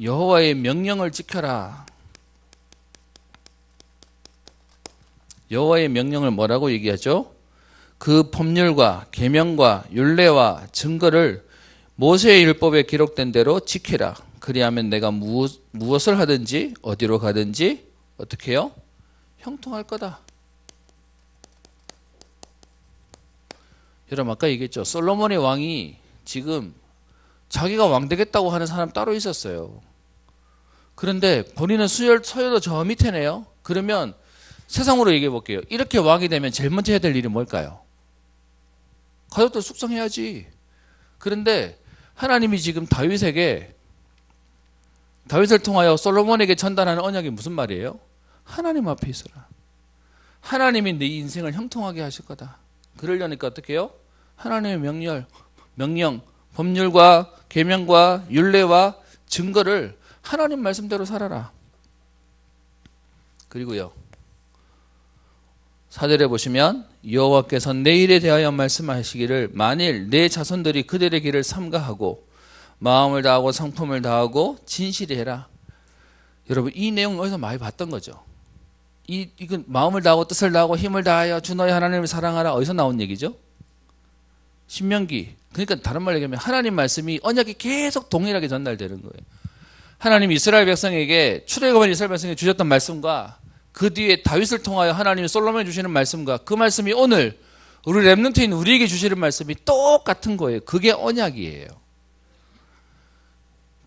여호와의 명령을 지켜라. 여호와의 명령을 뭐라고 얘기하죠? 그 법률과 계명과 율례와 증거를 모세의 율법에 기록된 대로 지키라. 그리하면 내가 무엇을 하든지 어디로 가든지 어떻게 해요? 형통할 거다. 여러분 아까 얘기했죠. 솔로몬의 왕이 지금 자기가 왕 되겠다고 하는 사람 따로 있었어요. 그런데 본인은 서열도 저 밑에네요. 그러면 세상으로 얘기해 볼게요. 이렇게 왕이 되면 제일 먼저 해야 될 일이 뭘까요? 가족들 숙성해야지. 그런데 하나님이 지금 다윗을 통하여 솔로몬에게 전달하는 언약이 무슨 말이에요? 하나님 앞에 있어라. 하나님이 네 인생을 형통하게 하실 거다. 그러려니까 어떻게 해요? 하나님의 명령, 법률과 계명과 율례와 증거를 하나님 말씀대로 살아라. 그리고요. 4절에 보시면 여호와께서 내 일에 대하여 말씀하시기를 만일 내 자손들이 그들의 길을 삼가하고 마음을 다하고 성품을 다하고 진실히 해라. 여러분 이 내용 어디서 많이 봤던 거죠. 이건 마음을 다하고 뜻을 다하고 힘을 다하여 주 너의 하나님을 사랑하라. 어디서 나온 얘기죠? 신명기. 그러니까 다른 말로 얘기하면 하나님 말씀이 언약이 계속 동일하게 전달되는 거예요. 하나님이 이스라엘 백성에게 출애굽한 이스라엘 백성에게 주셨던 말씀과 그 뒤에 다윗을 통하여 하나님이 솔로몬에 주시는 말씀과 그 말씀이 오늘 우리 렘넌트인 우리에게 주시는 말씀이 똑같은 거예요. 그게 언약이에요.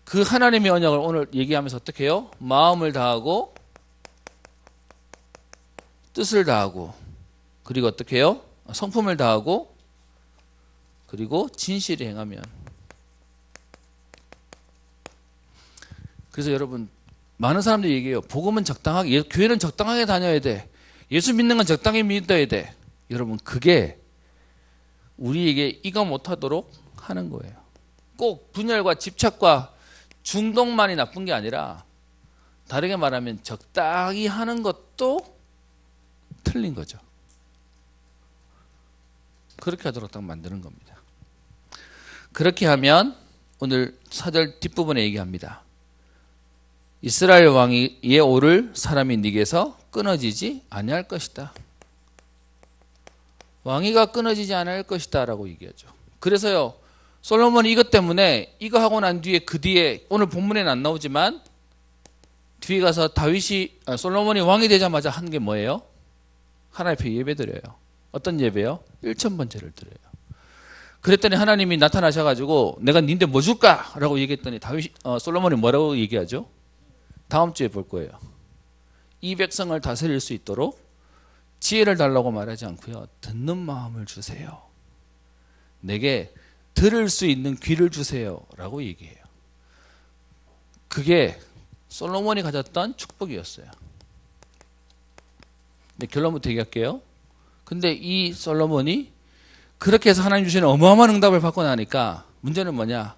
그 하나님의 언약을 오늘 얘기하면서 어떻게 해요? 마음을 다하고 뜻을 다하고 그리고 어떻게 해요? 성품을 다하고 그리고 진실히 행하면. 그래서 여러분 많은 사람들이 얘기해요. 복음은 적당하게, 교회는 적당하게 다녀야 돼. 예수 믿는 건 적당히 믿어야 돼. 여러분 그게 우리에게 이거 못하도록 하는 거예요. 꼭 분열과 집착과 중독만이 나쁜 게 아니라 다르게 말하면 적당히 하는 것도 틀린 거죠. 그렇게 하도록 딱 만드는 겁니다. 그렇게 하면 오늘 4절 뒷부분에 얘기합니다. 이스라엘 왕위에 오를 사람이 네게서 끊어지지 아니할 것이다. 왕위가 끊어지지 않을 것이다 라고 얘기하죠. 그래서요 솔로몬이 이것 때문에 이거 하고 난 뒤에 그 뒤에 오늘 본문에는 안 나오지만 뒤에 가서 솔로몬이 왕이 되자마자 한 게 뭐예요? 하나님 앞에 예배 드려요. 어떤 예배요? 1,000번째를 드려요. 그랬더니 하나님이 나타나셔가지고 내가 니한테 뭐 줄까? 라고 얘기했더니 솔로몬이 뭐라고 얘기하죠? 다음 주에 볼 거예요. 이 백성을 다스릴 수 있도록 지혜를 달라고 말하지 않고요. 듣는 마음을 주세요. 내게 들을 수 있는 귀를 주세요. 라고 얘기해요. 그게 솔로몬이 가졌던 축복이었어요. 근데 결론부터 얘기할게요. 근데 이 솔로몬이 그렇게 해서 하나님 주시는 어마어마한 응답을 받고 나니까 문제는 뭐냐?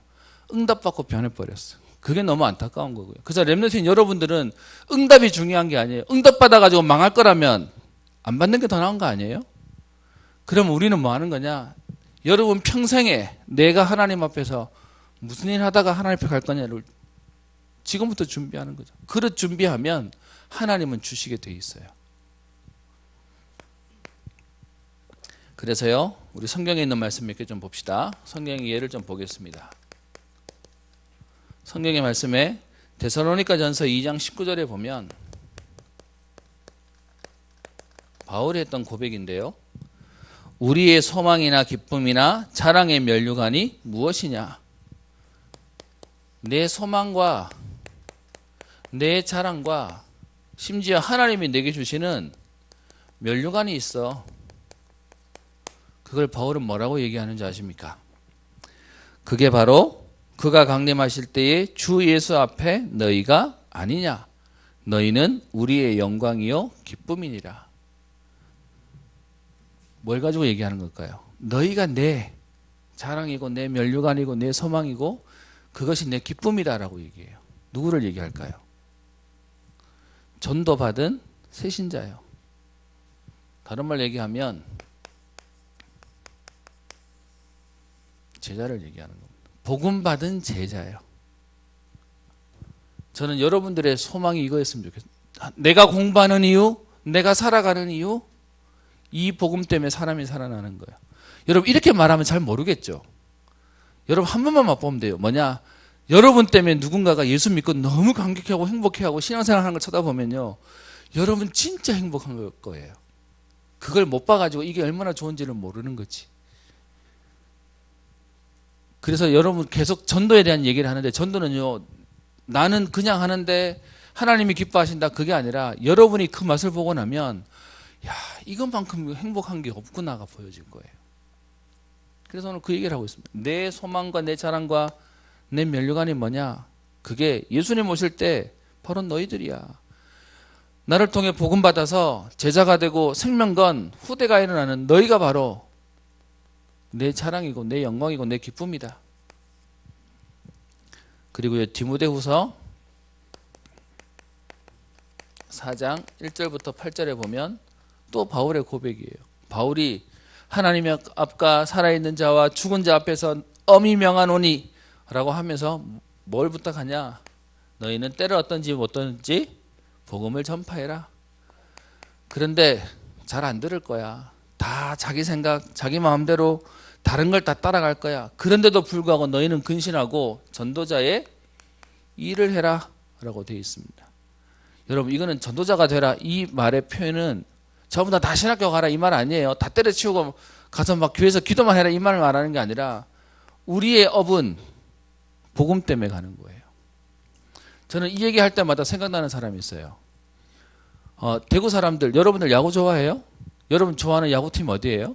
응답받고 변해버렸어. 그게 너무 안타까운 거고요. 그래서 렘넌트인 여러분들은 응답이 중요한 게 아니에요. 응답 받아가지고 망할 거라면 안 받는 게 더 나은 거 아니에요? 그럼 우리는 뭐 하는 거냐? 여러분 평생에 내가 하나님 앞에서 무슨 일 하다가 하나님 앞에 갈 거냐를 지금부터 준비하는 거죠. 그릇 준비하면 하나님은 주시게 돼 있어요. 그래서요, 우리 성경에 있는 말씀 몇 개 좀 봅시다. 성경의 예를 좀 보겠습니다. 성경의 말씀에 데살로니가전서 2장 19절에 보면 바울이 했던 고백인데요. 우리의 소망이나 기쁨이나 자랑의 면류관이 무엇이냐? 내 소망과 내 자랑과 심지어 하나님이 내게 주시는 면류관이 있어. 그걸 바울은 뭐라고 얘기하는지 아십니까? 그게 바로 그가 강림하실 때에 주 예수 앞에 너희가 아니냐? 너희는 우리의 영광이요 기쁨이니라. 뭘 가지고 얘기하는 걸까요? 너희가 내 자랑이고 내 면류관이고 내 소망이고 그것이 내 기쁨이다라고 얘기해요. 누구를 얘기할까요? 전도받은 새신자예요. 다른 말 얘기하면 제자를 얘기하는 겁니다. 복음 받은 제자예요. 저는 여러분들의 소망이 이거였으면 좋겠어요. 내가 공부하는 이유, 내가 살아가는 이유, 이 복음 때문에 사람이 살아나는 거예요. 여러분 이렇게 말하면 잘 모르겠죠. 여러분 한 번만 맛보면 돼요. 뭐냐? 여러분 때문에 누군가가 예수 믿고 너무 감격하고 행복해하고 신앙생활하는 걸 쳐다보면요, 여러분 진짜 행복한 거예요. 그걸 못 봐가지고 이게 얼마나 좋은지를 모르는 거지. 그래서 여러분 계속 전도에 대한 얘기를 하는데, 전도는요, 나는 그냥 하는데 하나님이 기뻐하신다 그게 아니라 여러분이 그 맛을 보고 나면 야, 이것만큼 행복한 게 없구나가 보여질 거예요. 그래서 오늘 그 얘기를 하고 있습니다. 내 소망과 내 자랑과 내 면류관이 뭐냐? 그게 예수님 오실 때 바로 너희들이야. 나를 통해 복음 받아서 제자가 되고 생명 건 후대가 일어나는 너희가 바로 내 자랑이고 내 영광이고 내 기쁨이다. 그리고 디모데후서 4장 1절부터 8절에 보면 또 바울의 고백이에요. 바울이 하나님의 앞과 살아있는 자와 죽은 자 앞에서 엄히 명하노니 라고 하면서 뭘 부탁하냐? 너희는 때를 어떤지 못든지 복음을 전파해라. 그런데 잘 안 들을 거야. 다 자기 생각, 자기 마음대로 다른 걸 다 따라갈 거야. 그런데도 불구하고 너희는 근신하고 전도자의 일을 해라 라고 되어 있습니다. 여러분 이거는 전도자가 되라 이 말의 표현은 전부 다 신학교 가라 이 말 아니에요. 다 때려치우고 가서 막 교회에서 기도만 해라 이 말을 말하는 게 아니라 우리의 업은 복음 때문에 가는 거예요. 저는 이 얘기할 때마다 생각나는 사람이 있어요. 대구 사람들, 여러분들 야구 좋아해요? 여러분 좋아하는 야구팀 어디예요?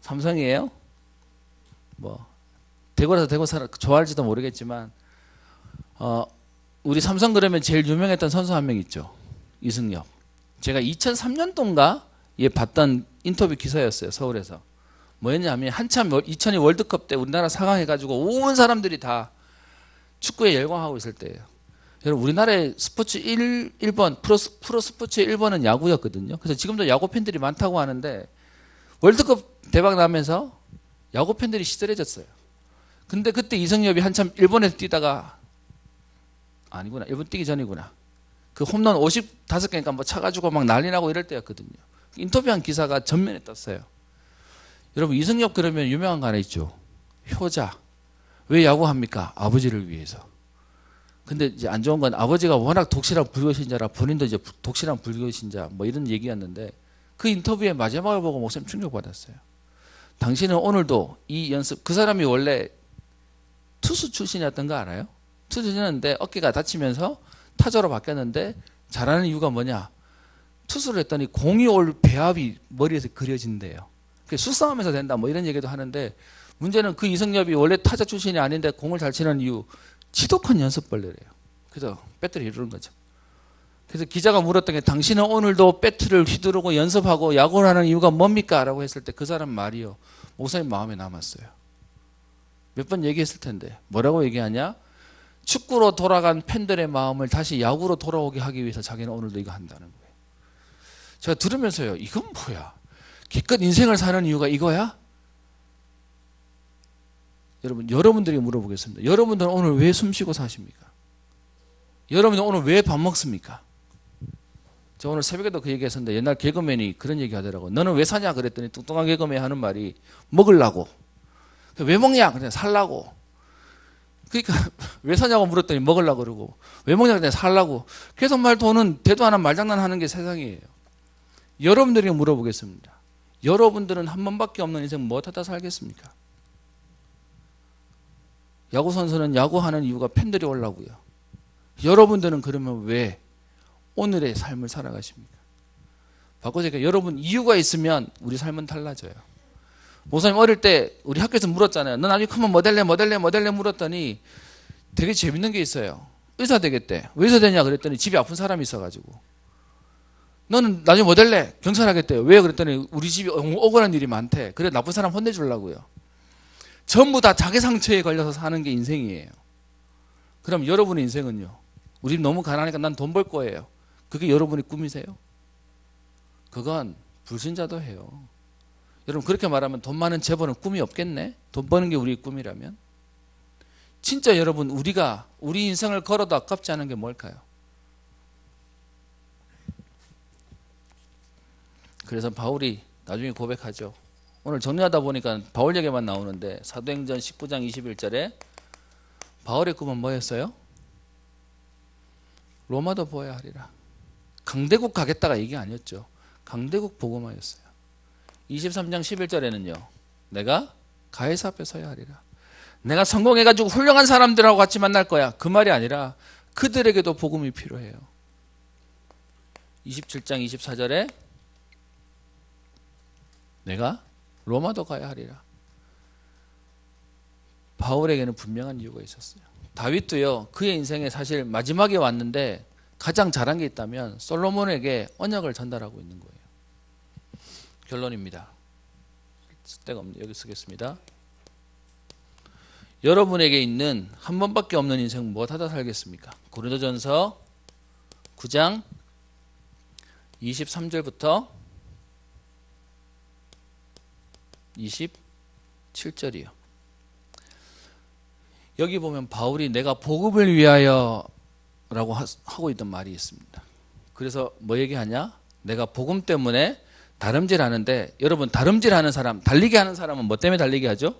삼성이에요? 뭐 대구라서 대구 사람 좋아할지도 모르겠지만 우리 삼성 그러면 제일 유명했던 선수 한 명 있죠. 이승엽. 제가 2003년도인가 예 봤던 인터뷰 기사였어요. 서울에서. 뭐였냐면 한참 2002 월드컵 때 우리나라 4강 해가지고 온 사람들이 다 축구에 열광하고 있을 때예요. 여러분 우리나라의 스포츠 1번 프로 스포츠의 1번은 야구였거든요. 그래서 지금도 야구 팬들이 많다고 하는데 월드컵 대박 나면서 야구 팬들이 시들해졌어요. 근데 그때 이승엽이 한참 일본에서 뛰다가 아니구나. 일본 뛰기 전이구나. 그 홈런 55개니까 뭐 차가지고 막 난리 나고 이럴 때였거든요. 인터뷰한 기사가 전면에 떴어요. 여러분 이승엽 그러면 유명한 거 하나 있죠. 효자. 왜 야구합니까? 아버지를 위해서. 근데 이제 안 좋은 건 아버지가 워낙 독실한 불교신자라 본인도 이제 독실한 불교신자 뭐 이런 얘기였는데 그 인터뷰의 마지막을 보고 목사님 충격받았어요. 당신은 오늘도 이 연습, 그 사람이 원래 투수 출신이었던 거 알아요? 투수였는데 어깨가 다치면서 타자로 바뀌었는데 잘하는 이유가 뭐냐? 투수를 했더니 공이 올 배합이 머리에서 그려진대요. 수싸움에서 된다 뭐 이런 얘기도 하는데 문제는 그 이승엽이 원래 타자 출신이 아닌데 공을 잘 치는 이유 지독한 연습벌레래요. 그래서 배트를 휘두른 거죠. 그래서 기자가 물었던 게 당신은 오늘도 배트를 휘두르고 연습하고 야구를 하는 이유가 뭡니까? 라고 했을 때 그 사람 말이요. 목사님 마음에 남았어요. 몇 번 얘기했을 텐데 뭐라고 얘기하냐? 축구로 돌아간 팬들의 마음을 다시 야구로 돌아오게 하기 위해서 자기는 오늘도 이거 한다는 거예요. 제가 들으면서요, 이건 뭐야? 기껏 인생을 사는 이유가 이거야? 여러분들이 물어보겠습니다. 여러분들은 오늘 왜 숨쉬고 사십니까? 여러분들은 오늘 왜 밥 먹습니까? 저 오늘 새벽에도 그 얘기 했었는데 옛날 개그맨이 그런 얘기 하더라고. 너는 왜 사냐 그랬더니 뚱뚱한 개그맨이 하는 말이 먹으려고. 왜 먹냐? 그냥 살라고. 그러니까 왜 사냐고 물었더니 먹으려고 그러고, 왜 먹냐 그냥 살라고. 계속 말 도는 대도 하나 말장난 하는 게 세상이에요. 여러분들에게 물어보겠습니다. 여러분들은 한 번밖에 없는 인생 뭐 하다 살겠습니까? 야구 선수는 야구하는 이유가 팬들이 오려고요. 여러분들은 그러면 왜 오늘의 삶을 살아가십니까? 바꿔서 여러분 이유가 있으면 우리 삶은 달라져요. 목사님 어릴 때 우리 학교에서 물었잖아요. 너 나중에 크면 뭐 될래 물었더니 되게 재밌는 게 있어요. 의사 되겠대. 왜 의사 되냐 그랬더니 집에 아픈 사람이 있어가지고. 너는 나중에 뭐 될래? 경찰 하겠대요. 왜 그랬더니 우리 집이 억울한 일이 많대. 그래 나쁜 사람 혼내주려고요. 전부 다 자기 상처에 걸려서 사는 게 인생이에요. 그럼 여러분의 인생은요? 우리 집 너무 가난하니까 난 돈 벌 거예요. 그게 여러분의 꿈이세요? 그건 불신자도 해요. 여러분 그렇게 말하면 돈 많은 재벌은 꿈이 없겠네? 돈 버는 게 우리의 꿈이라면? 진짜 여러분 우리 인생을 걸어도 아깝지 않은 게 뭘까요? 그래서 바울이 나중에 고백하죠. 오늘 정리하다 보니까 바울 얘기만 나오는데 사도행전 19장 21절에 바울의 꿈은 뭐였어요? 로마도 보아야 하리라. 강대국 가겠다가 얘기 아니었죠. 강대국 복음화였어요. 23장 11절에는요. 내가 가이사 앞에 서야 하리라. 내가 성공해가지고 훌륭한 사람들하고 같이 만날 거야. 그 말이 아니라 그들에게도 복음이 필요해요. 27장 24절에 내가 로마도 가야 하리라. 바울에게는 분명한 이유가 있었어요. 다윗도요. 그의 인생에 사실 마지막에 왔는데 가장 잘한 게 있다면 솔로몬에게 언약을 전달하고 있는 거예요. 결론입니다. 쓸데가 없네. 여기 쓰겠습니다. 여러분에게 있는 한 번밖에 없는 인생 뭐 하다 살겠습니까? 고린도전서 9장 23절부터 27절이요. 여기 보면 바울이 내가 복음을 위하여 라고 하고 있던 말이 있습니다. 그래서 뭐 얘기하냐? 내가 복음 때문에 다름질 하는데, 여러분 다름질 하는 사람, 달리기 하는 사람은 뭐 때문에 달리기 하죠?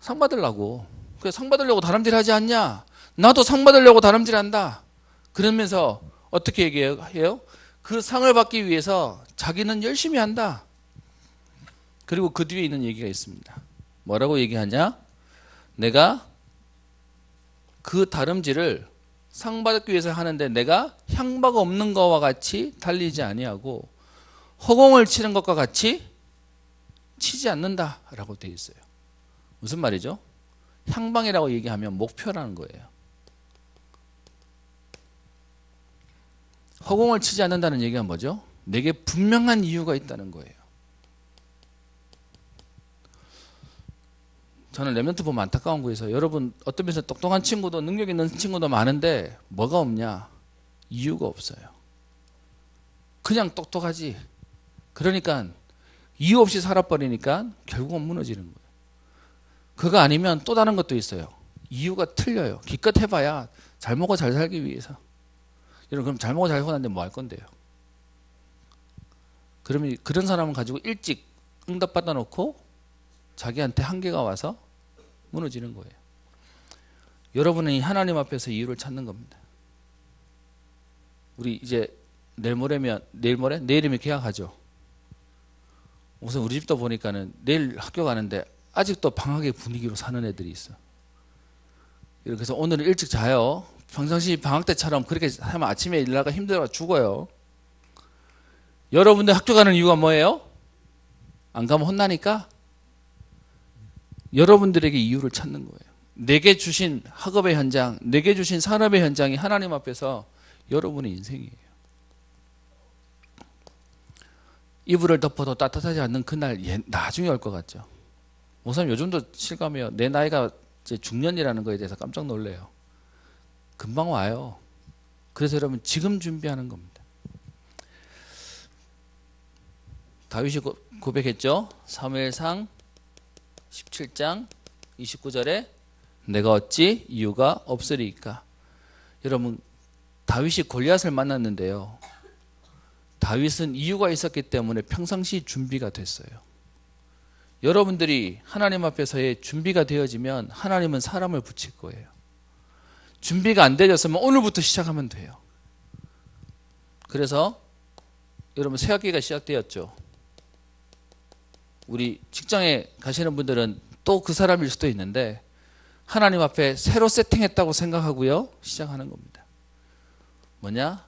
상 받으려고. 그래 상 받으려고 다름질 하지 않냐? 나도 상 받으려고 다름질 한다. 그러면서 어떻게 얘기해요? 그 상을 받기 위해서 자기는 열심히 한다. 그리고 그 뒤에 있는 얘기가 있습니다. 뭐라고 얘기하냐? 내가 그 다름질을 상 받기 위해서 하는데 내가 향박 없는 것과 같이 달리지 아니하고 허공을 치는 것과 같이 치지 않는다라고 되어 있어요. 무슨 말이죠? 향방이라고 얘기하면 목표라는 거예요. 허공을 치지 않는다는 얘기가 뭐죠? 내게 분명한 이유가 있다는 거예요. 저는 랩런트 보면 안타까운 거에서 여러분 어떤 면에서 똑똑한 친구도 능력 있는 친구도 많은데 뭐가 없냐? 이유가 없어요. 그냥 똑똑하지. 그러니까 이유 없이 살아버리니까 결국은 무너지는 거예요. 그거 아니면 또 다른 것도 있어요. 이유가 틀려요. 기껏 해봐야 잘 먹고 잘 살기 위해서. 여러분 그럼 잘 먹고 잘 살았는데 뭐 할 건데요? 그러면 그런 사람을 가지고 일찍 응답받아 놓고 자기한테 한계가 와서 무너지는 거예요. 여러분은 하나님 앞에서 이유를 찾는 겁니다. 우리 이제 내일이면 계약하죠. 우선 우리 집도 보니까는 내일 학교 가는데 아직도 방학의 분위기로 사는 애들이 있어. 그래서 오늘은 일찍 자요. 평상시 방학 때처럼 그렇게 하면 아침에 일나가 힘들어 죽어요. 여러분들 학교 가는 이유가 뭐예요? 안 가면 혼나니까? 여러분들에게 이유를 찾는 거예요. 내게 주신 학업의 현장, 내게 주신 산업의 현장이 하나님 앞에서 여러분의 인생이에요. 이불을 덮어도 따뜻하지 않는 그날 나중에 올 것 같죠. 목사님 요즘도 실감해요. 내 나이가 이제 중년이라는 거에 대해서 깜짝 놀래요. 금방 와요. 그래서 여러분 지금 준비하는 겁니다. 다윗이 고백했죠. 사무엘상 17장 29절에 내가 어찌 이유가 없으리이까. 여러분 다윗이 골리앗을 만났는데요. 다윗은 이유가 있었기 때문에 평상시 준비가 됐어요. 여러분들이 하나님 앞에서의 준비가 되어지면 하나님은 사람을 붙일 거예요. 준비가 안 되었으면 오늘부터 시작하면 돼요. 그래서 여러분 새학기가 시작되었죠. 우리 직장에 가시는 분들은 또 그 사람일 수도 있는데 하나님 앞에 새로 세팅했다고 생각하고요. 시작하는 겁니다. 뭐냐?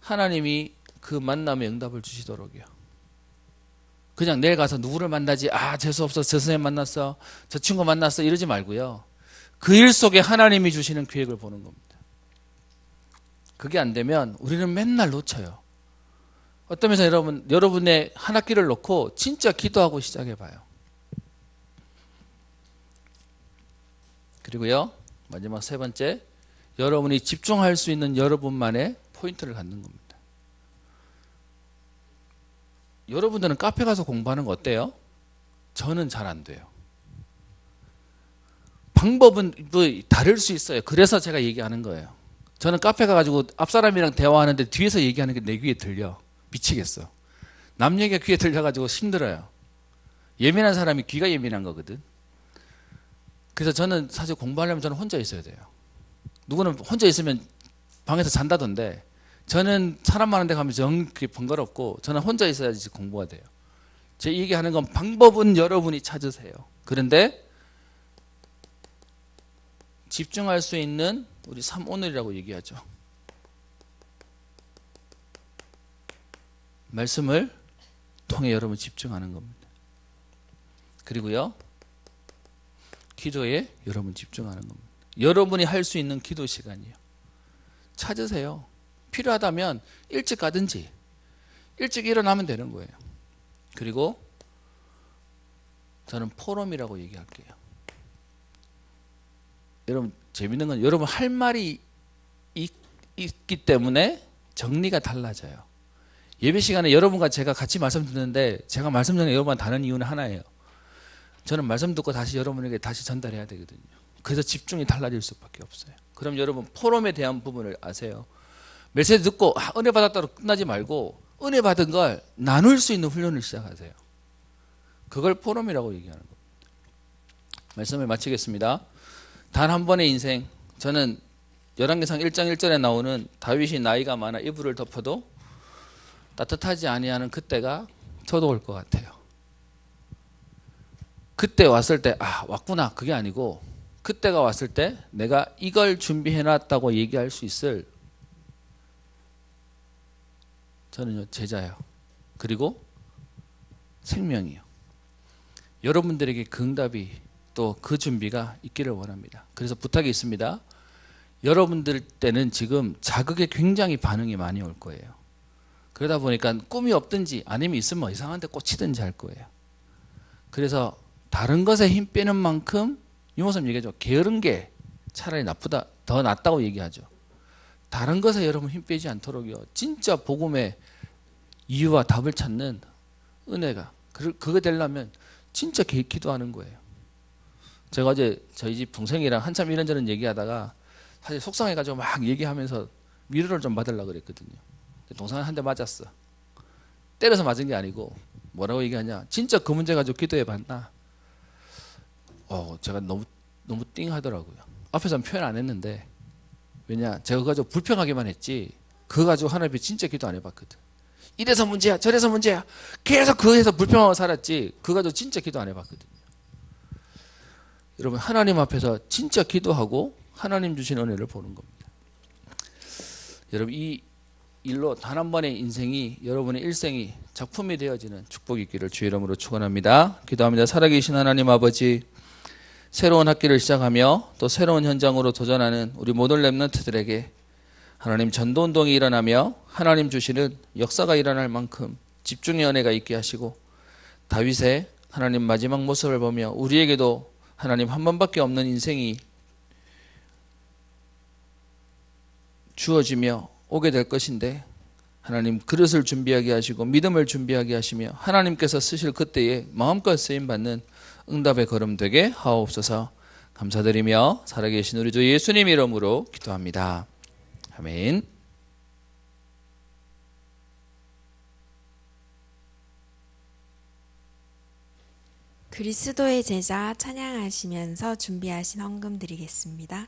하나님이 그 만남의 응답을 주시도록이요. 그냥 내일 가서 누구를 만나지, 재수없어, 저 선생님 만났어, 저 친구 만났어 이러지 말고요. 그 일 속에 하나님이 주시는 계획을 보는 겁니다. 그게 안 되면 우리는 맨날 놓쳐요. 어떤 면에서 여러분의 한 학기를 놓고 진짜 기도하고 시작해봐요. 그리고요, 마지막 세 번째, 여러분이 집중할 수 있는 여러분만의 포인트를 갖는 겁니다. 여러분들은 카페 가서 공부하는 거 어때요? 저는 잘 안 돼요. 방법은 뭐 다를 수 있어요. 그래서 제가 얘기하는 거예요. 저는 카페 가가지고 앞사람이랑 대화하는데 뒤에서 얘기하는 게 내 귀에 들려. 미치겠어. 남 얘기가 귀에 들려가지고 힘들어요. 예민한 사람이 귀가 예민한 거거든. 그래서 저는 사실 공부하려면 저는 혼자 있어야 돼요. 누구는 혼자 있으면 방에서 잔다던데 저는 사람 많은 데 가면 정 번거롭고 저는 혼자 있어야지 공부가 돼요. 제 얘기하는 건 방법은 여러분이 찾으세요. 그런데 집중할 수 있는 우리 3오늘이라고 얘기하죠. 말씀을 통해 여러분 집중하는 겁니다. 그리고요, 기도에 여러분 집중하는 겁니다. 여러분이 할 수 있는 기도 시간이요. 찾으세요. 필요하다면 일찍 가든지 일찍 일어나면 되는 거예요. 그리고 저는 포럼이라고 얘기할게요. 여러분 재밌는 건 여러분 할 말이 있기 때문에 정리가 달라져요. 예배 시간에 여러분과 제가 같이 말씀 듣는데 제가 말씀 전에 여러분한테 다는 이유는 하나예요. 저는 말씀 듣고 다시 여러분에게 다시 전달해야 되거든요. 그래서 집중이 달라질 수밖에 없어요. 그럼 여러분 포럼에 대한 부분을 아세요. 메시지 듣고 은혜 받았다고 끝나지 말고 은혜 받은 걸 나눌 수 있는 훈련을 시작하세요. 그걸 포럼이라고 얘기하는 겁니다. 말씀을 마치겠습니다. 단 한 번의 인생, 저는 열왕기상 1장 1절에 나오는 다윗이 나이가 많아 이불을 덮어도 따뜻하지 아니하는 그때가 저도 올 것 같아요. 그때 왔을 때 왔구나 그게 아니고 그때가 왔을 때 내가 이걸 준비해놨다고 얘기할 수 있을 저는요 제자예요. 그리고 생명이요. 여러분들에게 그 응답이 또 그 준비가 있기를 원합니다. 그래서 부탁이 있습니다. 여러분들 때는 지금 자극에 굉장히 반응이 많이 올 거예요. 그러다 보니까 꿈이 없든지 아니면 있으면 뭐 이상한 데 꽂히든지 할 거예요. 그래서 다른 것에 힘 빼는 만큼 유모선 얘기하죠. 게으른 게 차라리 나쁘다, 더 낫다고 얘기하죠. 다른 것에 여러분 힘 빼지 않도록요. 진짜 복음의 이유와 답을 찾는 은혜가 그거 되려면 진짜 기도하는 거예요. 제가 어제 저희 집 동생이랑 한참 이런저런 얘기하다가 사실 속상해가지고 막 얘기하면서 위로를 좀 받으려고 그랬거든요. 동생은 한 대 맞았어. 때려서 맞은 게 아니고 뭐라고 얘기하냐. 진짜 그 문제 가지고 기도해 봤나? 제가 너무 띵하더라고요. 앞에서는 표현 안 했는데 왜냐 제가 그거 가지고 불평하기만 했지 그거 가지고 하나님 진짜 기도 안 해봤거든. 이래서 문제야 저래서 문제야 계속 그거에서 불평하고 살았지 그거 가지고 진짜 기도 안 해봤거든요. 여러분 하나님 앞에서 진짜 기도하고 하나님 주신 은혜를 보는 겁니다. 여러분 이 일로 단 한 번의 인생이 여러분의 일생이 작품이 되어지는 축복이 있기를 주의 이름으로 축원합니다. 기도합니다. 살아계신 하나님 아버지, 새로운 학기를 시작하며 또 새로운 현장으로 도전하는 우리 모든 렘넌트들에게 하나님 전도운동이 일어나며 하나님 주시는 역사가 일어날 만큼 집중의 은혜가 있게 하시고 다윗의 하나님 마지막 모습을 보며 우리에게도 하나님 한 번밖에 없는 인생이 주어지며 오게 될 것인데 하나님 그릇을 준비하게 하시고 믿음을 준비하게 하시며 하나님께서 쓰실 그때에 마음껏 쓰임받는 응답의 걸음 되게 하옵소서. 감사드리며 살아계신 우리 주 예수님 이름으로 기도합니다. 아멘.
그리스도의 제자 찬양하시면서 준비하신 헌금 드리겠습니다.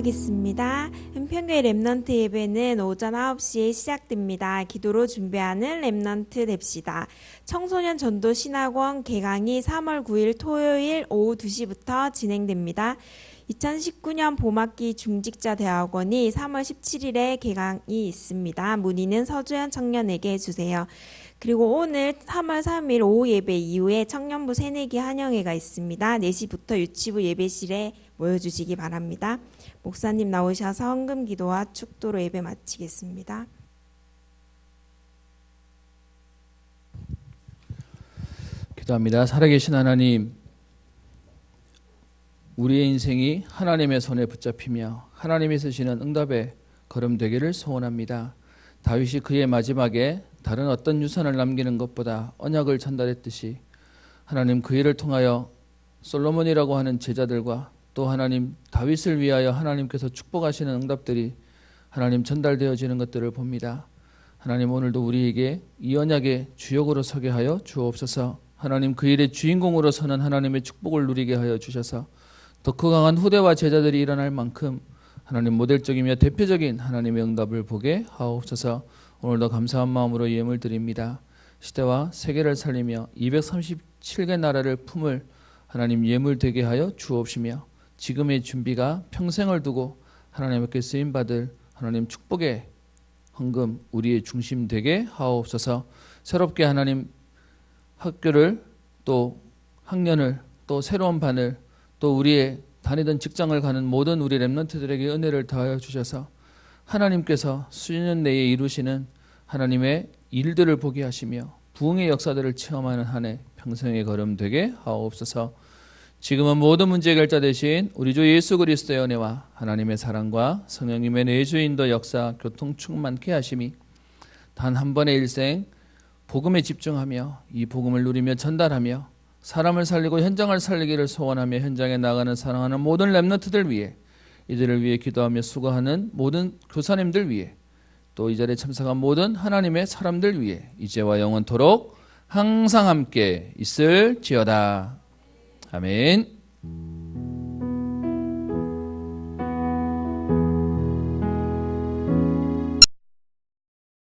기도하겠습니다. 은평교회 렘넌트 예배는 오전 9시에 시작됩니다. 기도로 준비하는 렘넌트 됩시다. 청소년 전도 신학원 개강이 3월 9일 토요일 오후 2시부터 진행됩니다. 2019년 봄학기 중직자 대학원이 3월 17일에 개강이 있습니다. 문의는 서주현 청년에게 해주세요. 그리고 오늘 3월 3일 오후 예배 이후에 청년부 새내기 한영회가 있습니다. 4시부터 유치부 예배실에 모여주시기 바랍니다. 목사님 나오셔서 헌금 기도와 축도로 예배 마치겠습니다.
기도합니다. 살아계신 하나님, 우리의 인생이 하나님의 손에 붙잡히며 하나님이 쓰시는 응답의 걸음 되기를 소원합니다. 다윗이 그의 마지막에 다른 어떤 유산을 남기는 것보다 언약을 전달했듯이 하나님 그 일을 통하여 솔로몬이라고 하는 제자들과 또 하나님 다윗을 위하여 하나님께서 축복하시는 응답들이 하나님 전달되어지는 것들을 봅니다. 하나님 오늘도 우리에게 이 언약의 주역으로 서게 하여 주옵소서. 하나님 그 일의 주인공으로 서는 하나님의 축복을 누리게 하여 주셔서 더 그 강한 후대와 제자들이 일어날 만큼 하나님 모델적이며 대표적인 하나님의 응답을 보게 하옵소서. 오늘도 감사한 마음으로 예물 드립니다. 시대와 세계를 살리며 237개 나라를 품을 하나님 예물 되게 하여 주옵시며 지금의 준비가 평생을 두고 하나님께 쓰임받을 하나님 축복의 헌금 우리의 중심 되게 하옵소서. 새롭게 하나님 학교를 또 학년을 또 새로운 반을 또 우리의 다니던 직장을 가는 모든 우리 렘넌트들에게 은혜를 더하여 주셔서 하나님께서 수년 내에 이루시는 하나님의 일들을 보게 하시며 부흥의 역사들을 체험하는 한 해 평생의 걸음 되게 하옵소서. 지금은 모든 문제 해결자 되신 우리 주 예수 그리스도의 은혜와 하나님의 사랑과 성령님의 내주 인도 역사 교통 충만케 하심이 단 한 번의 일생 복음에 집중하며 이 복음을 누리며 전달하며 사람을 살리고 현장을 살리기를 소원하며 현장에 나가는 사랑하는 모든 렘넌트들 위해 이들을 위해 기도하며 수고하는 모든 교사님들 위해 또 이 자리에 참석한 모든 하나님의 사람들 위해 이제와 영원토록 항상 함께 있을지어다. 아멘.